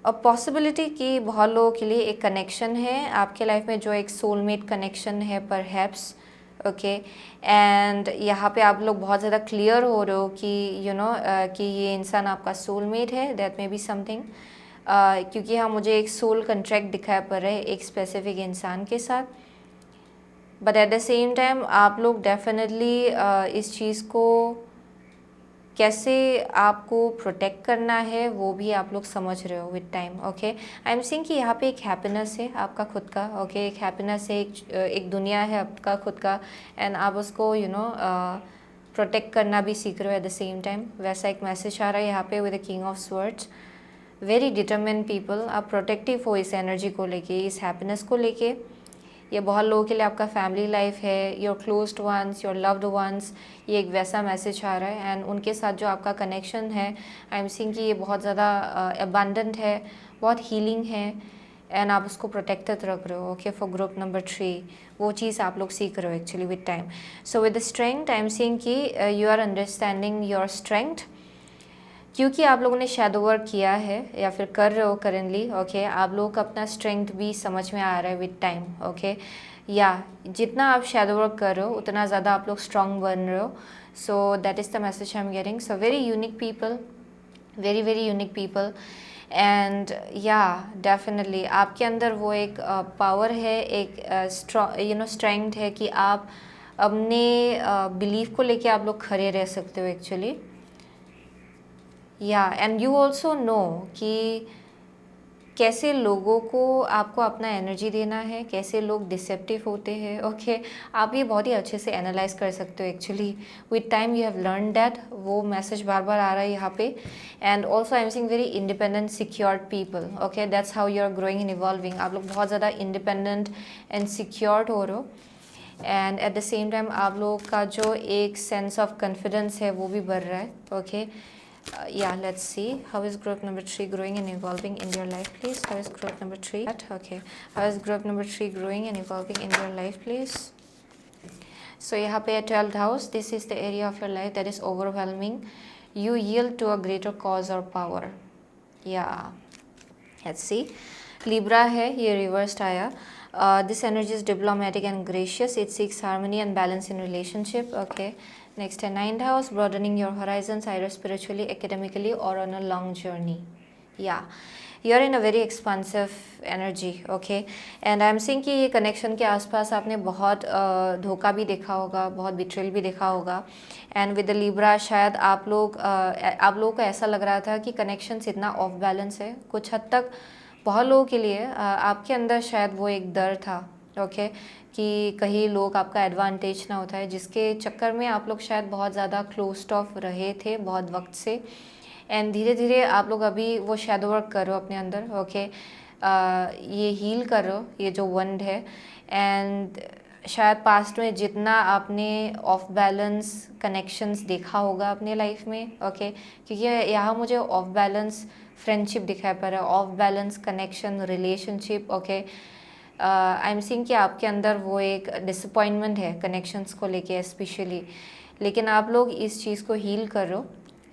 a possibility कि बहुत लोगों के लिए एक कनेक्शन है आपके लाइफ में, जो एक सोलमेट कनेक्शन है परहैप्स. ओके, एंड यहाँ पे आप लोग बहुत ज़्यादा क्लियर हो रहे हो कि कि ये इंसान आपका सोलमेट है. दैट मे बी समथिंग, क्योंकि हाँ मुझे एक सोल कंट्रैक्ट दिखाई पड़ रहा है एक स्पेसिफिक इंसान के साथ. But at the same time आप लोग डेफिनेटली इस चीज़ को कैसे आपको प्रोटेक्ट करना है वो भी आप लोग समझ रहे हो with time. Okay, I am seeing कि यहाँ पे एक हैप्पीनेस है आपका खुद का. ओके, एक हैप्पीनेस है, एक दुनिया है आपका खुद का, एंड आप उसको प्रोटेक्ट करना भी सीख रहे हो एट द सेम टाइम. वैसा एक मैसेज आ रहा है यहाँ पे with the king of swords. Very determined people, आप प्रोटेक्टिव हो इस एनर्जी को लेके, इस हैप्पीनेस को लेके. ये बहुत लोगों के लिए आपका फैमिली लाइफ है, your closed ones, your loved ones, ये एक वैसा मैसेज आ रहा है. एंड उनके साथ जो आपका कनेक्शन है, आई एम सीइंग कि ये बहुत ज़्यादा अबंडेंट है, बहुत हीलिंग है, एंड आप उसको प्रोटेक्टेड रख रहे हो. ओके, फॉर ग्रुप नंबर 3 वो चीज़ आप लोग सीख रहे हो actually with time. So with the strength I am seeing कि you are understanding your strength, क्योंकि आप लोगों ने शैडो वर्क किया है या फिर कर रहे हो करेंटली. ओके, आप लोगों का अपना स्ट्रेंथ भी समझ में आ रहा है विद टाइम. ओके, जितना आप शैडो वर्क कर रहे हो उतना ज़्यादा आप लोग स्ट्रॉन्ग बन रहे हो. सो that is the message I am getting. So very unique people, very very unique people. And definitely आपके अंदर वो एक पावर है, एक स्ट्रेंथ है कि आप अपने बिलीफ को लेके आप लोग खड़े रह सकते हो actually. And you also know कि कैसे लोगों को आपको अपना एनर्जी देना है, कैसे लोग डिसेप्टिव होते हैं. ओके, आप ये बहुत ही अच्छे से एनालाइज कर सकते हो actually with time. You have learn that, वो मैसेज बार बार आ रहा है यहाँ पे. And also I am seeing very independent secured people. Okay, that's how you are growing and evolving. आप लोग बहुत ज़्यादा इंडिपेंडेंट एंड सिक्योर्ड हो रहे हो. And eight the same time आप लोगों का जो एक सेंस ऑफ कॉन्फिडेंस है वो भी बढ़ रहा है. Okay, let's see. How is group number 3 growing and evolving in your life, please? How is group number 3? Okay, how is group number 3 growing and evolving in your life, please? So यहाँ पे 12th house, this is the area of your life that is overwhelming. You yield to a greater cause or power. Let's see. Libra है, ये reversed आया. This energy is diplomatic and gracious. It seeks harmony and balance in relationship. Okay. Next, 9th house, broadening your horizons either spiritually, academically, or on a long journey. You are in a very expansive energy. Okay, and I am seeing कि ये connection के आसपास आपने बहुत धोखा भी देखा होगा, बहुत betrayal भी देखा होगा. And with the Libra शायद आप लोगों को ऐसा लग रहा था कि connections इतना off balance है. कुछ हद तक बहुत लोगों के लिए आपके अंदर शायद वो एक डर था. ओके, कि कहीं लोग आपका एडवांटेज ना उठाए, जिसके चक्कर में आप लोग शायद बहुत ज़्यादा क्लोज्ड ऑफ रहे थे बहुत वक्त से. एंड धीरे धीरे आप लोग अभी वो शैडो वर्क कर रहे हो अपने अंदर. ओके, ये हील कर रहे हो, ये जो वंड है. एंड शायद पास्ट में जितना आपने ऑफ बैलेंस कनेक्शंस देखा होगा अपने लाइफ में, ओके, क्योंकि यहाँ मुझे ऑफ बैलेंस फ्रेंडशिप दिखाई पड़ रहा है, of balance connection relationship, okay. I am seeing कि आपके अंदर वो एक डिसअपॉइंटमेंट है कनेक्शंस को लेके स्पेशली, लेकिन आप लोग इस चीज़ को हील कर रहे हो,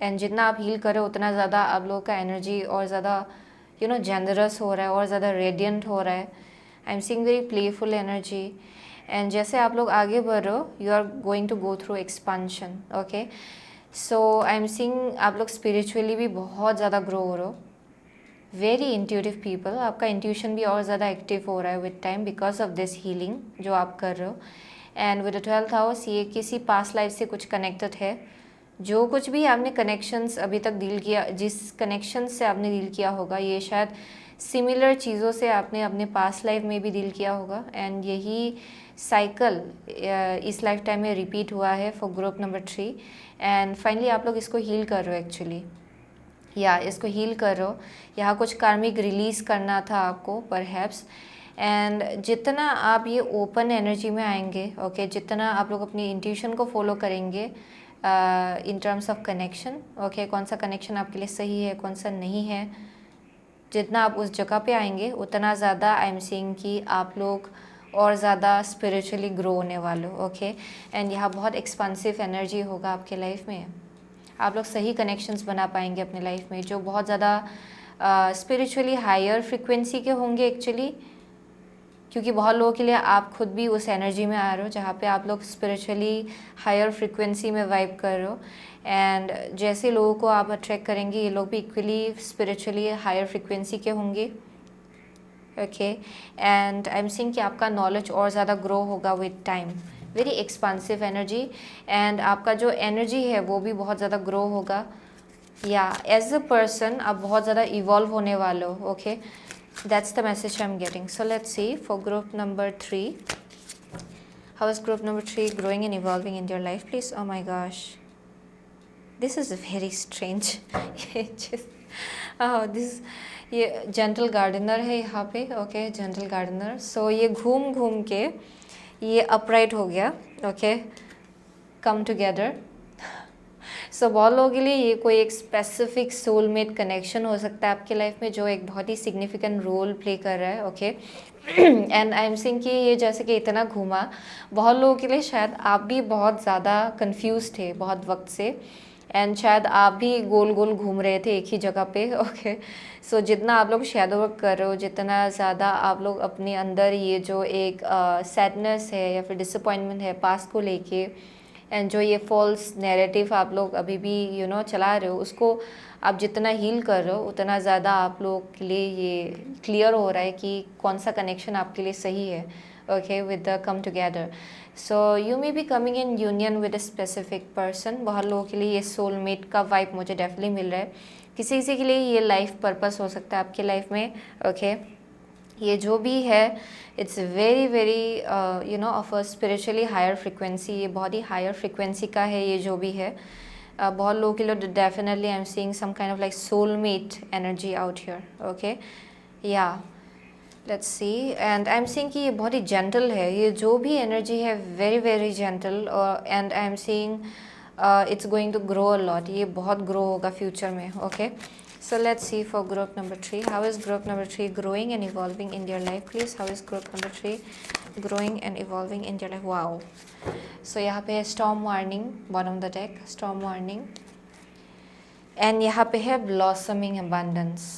एंड जितना आप हील कर रहे हो उतना ज़्यादा आप लोग का एनर्जी और ज़्यादा जेनरस हो रहा है और ज़्यादा रेडियंट हो रहा है। I am seeing very playful energy, and जैसे आप लोग आगे बढ़ रहे हो you are going to go through expansion, okay. So I am seeing आप लोग स्पिरिचुअली भी बहुत ज़्यादा ग्रो हो रहे हो, वेरी इंट्यूटिव पीपल, आपका इंट्यूशन भी और ज़्यादा एक्टिव हो रहा है with time because of this healing जो आप कर रहे हो। And with the 12th house ये किसी पास्ट लाइफ से कुछ कनेक्टेड है, जो कुछ भी आपने कनेक्शंस अभी तक डील किया, जिस कनेक्शंस से आपने डील किया होगा ये शायद सिमिलर चीज़ों से आपने अपने पास्ट लाइफ में भी डील किया होगा, एंड यही साइकिल इस लाइफ टाइम में रिपीट हुआ है for group number 3, and finally आप लोग इसको हील कर रहे हो एक्चुअली, या इसको हील कर रहे हो। यहाँ कुछ कार्मिक रिलीज़ करना था आपको परहैप्स, एंड जितना आप ये ओपन एनर्जी में आएंगे, ओके, जितना आप लोग अपनी इंट्यूशन को फॉलो करेंगे इन टर्म्स ऑफ कनेक्शन, ओके, कौन सा कनेक्शन आपके लिए सही है कौन सा नहीं है, जितना आप उस जगह पे आएंगे उतना ज़्यादा आई एम सीइंग कि आप लोग और ज़्यादा स्पिरिचुअली ग्रो होने वाले हो, ओके। एंड यहाँ बहुत एक्सपांसिव एनर्जी होगा आपके लाइफ में, आप लोग सही कनेक्शंस बना पाएंगे अपने लाइफ में जो बहुत ज़्यादा स्पिरिचुअली हायर फ्रिक्वेंसी के होंगे एक्चुअली, क्योंकि बहुत लोगों के लिए आप खुद भी उस एनर्जी में आ रहे हो जहाँ पे आप लोग स्पिरिचुअली हायर फ्रिक्वेंसी में वाइब कर रहे हो, एंड जैसे लोगों को आप अट्रैक्ट करेंगे ये लोग भी इक्वली स्पिरिचुअली हायर फ्रिक्वेंसी के होंगे, okay. And I am seeing कि आपका नॉलेज और ज़्यादा ग्रो होगा with time, very expansive energy, and आपका जो एनर्जी है वो भी बहुत ज़्यादा ग्रो होगा, या एज अ पर्सन आप बहुत ज़्यादा इवॉल्व होने वाले हो, okay. That's the message I am getting. So let's see for group number 3, how is group number 3 growing and evolving in your life please. Oh my gosh, this is very strange this ये जेंटल गार्डनर है यहाँ पे, ओके, जेंटल गार्डनर। सो ये घूम घूम के ये अपराइट हो गया, ओके, कम टुगेदर। सो बहुत लोगों के लिए ये कोई एक स्पेसिफिक सोलमेट कनेक्शन हो सकता है आपके लाइफ में जो एक बहुत ही सिग्निफिकेंट रोल प्ले कर रहा है, okay. And I am seeing कि ये जैसे कि इतना घूमा, बहुत लोगों के लिए शायद आप भी बहुत ज़्यादा कंफ्यूज थे बहुत वक्त से, एंड शायद आप भी गोल गोल घूम रहे थे एक ही जगह पे, ओके। सो जितना आप लोग शैडो वर्क कर रहे हो, जितना ज़्यादा आप लोग अपने अंदर ये जो एक सैडनेस है या फिर डिसअपॉइंटमेंट है पास्ट को लेके, एंड जो ये फॉल्स नैरेटिव आप लोग अभी भी चला रहे हो, उसको आप जितना हील कर रहे हो उतना ज़्यादा आप लोग के लिए ये क्लियर हो रहा है कि कौन सा कनेक्शन आपके लिए सही है, okay, with the come together. So you may be coming in union with a specific person, बहुत लोगों के लिए ये सोलमेट का वाइब मुझे डेफिनेटली मिल रहा है, किसी किसी के लिए ये लाइफ पर्पस हो सकता है आपके लाइफ में, ओके। ये जो भी है it's very very of a spiritually higher frequency, ये बहुत ही हायर फ्रिक्वेंसी का है ये जो भी है। बहुत लोगों के लिए definitely I am seeing some kind of like soulmate energy out here, okay, yeah let's see. And I am seeing कि ये बहुत ही जेंटल है, ये जो भी एनर्जी है very very gentle, and I am seeing it's going to grow a lot, ये बहुत ग्रो होगा फ्यूचर में, okay. So let's see for group number 3. How is group number 3 growing and evolving in your life, please? How is group number 3 growing and evolving in your life? Wow. So यहाँ पे है storm warning, bottom of the deck, storm warning. And यहाँ पे है blossoming abundance.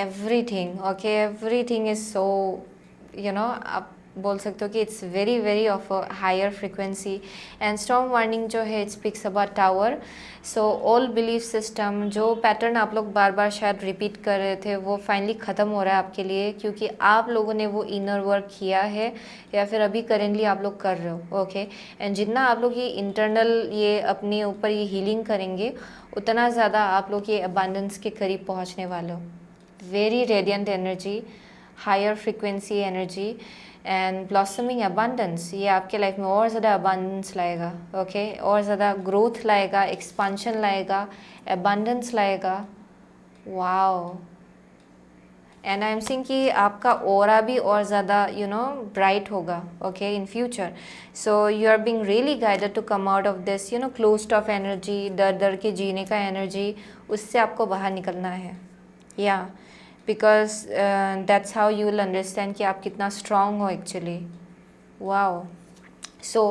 Everything, okay, everything is so, आप बोल सकते हो कि it's very very of a higher frequency. And storm warning जो है it speaks about tower. So all belief system, जो पैटर्न आप लोग बार बार शायद रिपीट कर रहे थे वो फाइनली ख़त्म हो रहा है आपके लिए, क्योंकि आप लोगों ने वो इनर वर्क किया है या फिर अभी करेंटली आप लोग कर रहे हो, ओके। एंड जितना आप लोग ये इंटरनल ये अपने ऊपर ये हीलिंग करेंगे उतना ज़्यादा आप लोग ये अबांडेंस के करीब पहुँचने वाले हो। Very radiant energy, higher frequency energy and blossoming abundance, ये आपके लाइफ में और ज़्यादा अबांडेंस लाएगा, ओके, और ज़्यादा ग्रोथ लाएगा, एक्सपांशन लाएगा, अबांडेंस लाएगा, wow. And I am seeing कि आपका ऑरा भी और ज़्यादा ब्राइट होगा okay in future. So you are being really guided to come out of this closed off energy, डर डर के जीने का एनर्जी, उससे आपको बाहर निकलना है. या because that's how you will understand कि आप कितना स्ट्रांग हो एक्चुअली. वाओ. सो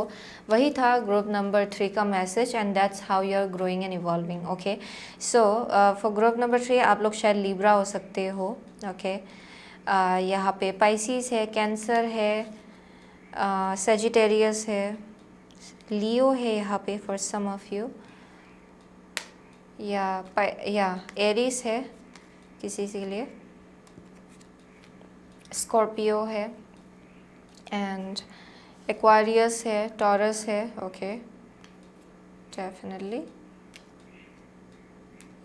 वही था ग्रुप नंबर 3 का message and that's how you are growing and evolving. Okay. So for group number 3 आप लोग शायद लिब्रा हो सकते हो. ओके. यहाँ पे पाइसिस है, कैंसर है, सेजिटेरियस है, लियो है यहाँ पे फॉर सम ऑफ यू, या एरिस है किसी के लिए, स्कॉर्पियो है, एंड एक्वारियस है, टॉरस है. ओके. डेफिनेटली.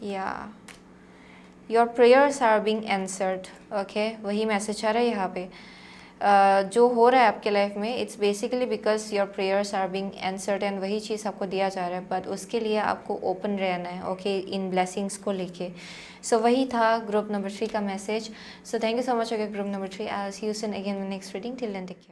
या your prayers are being answered. Okay. वही मैसेज आ रहा है यहाँ पे. जो हो रहा है आपके लाइफ में it's basically because your prayers are being answered and वही चीज़ आपको दिया जा रहा है. बट उसके लिए आपको ओपन रहना है ओके इन ब्लेसिंग्स को लेके. सो वही था ग्रुप नंबर 3 का message. So thank you so much. Okay group number 3, I will see you soon again in next reading. Till then take care.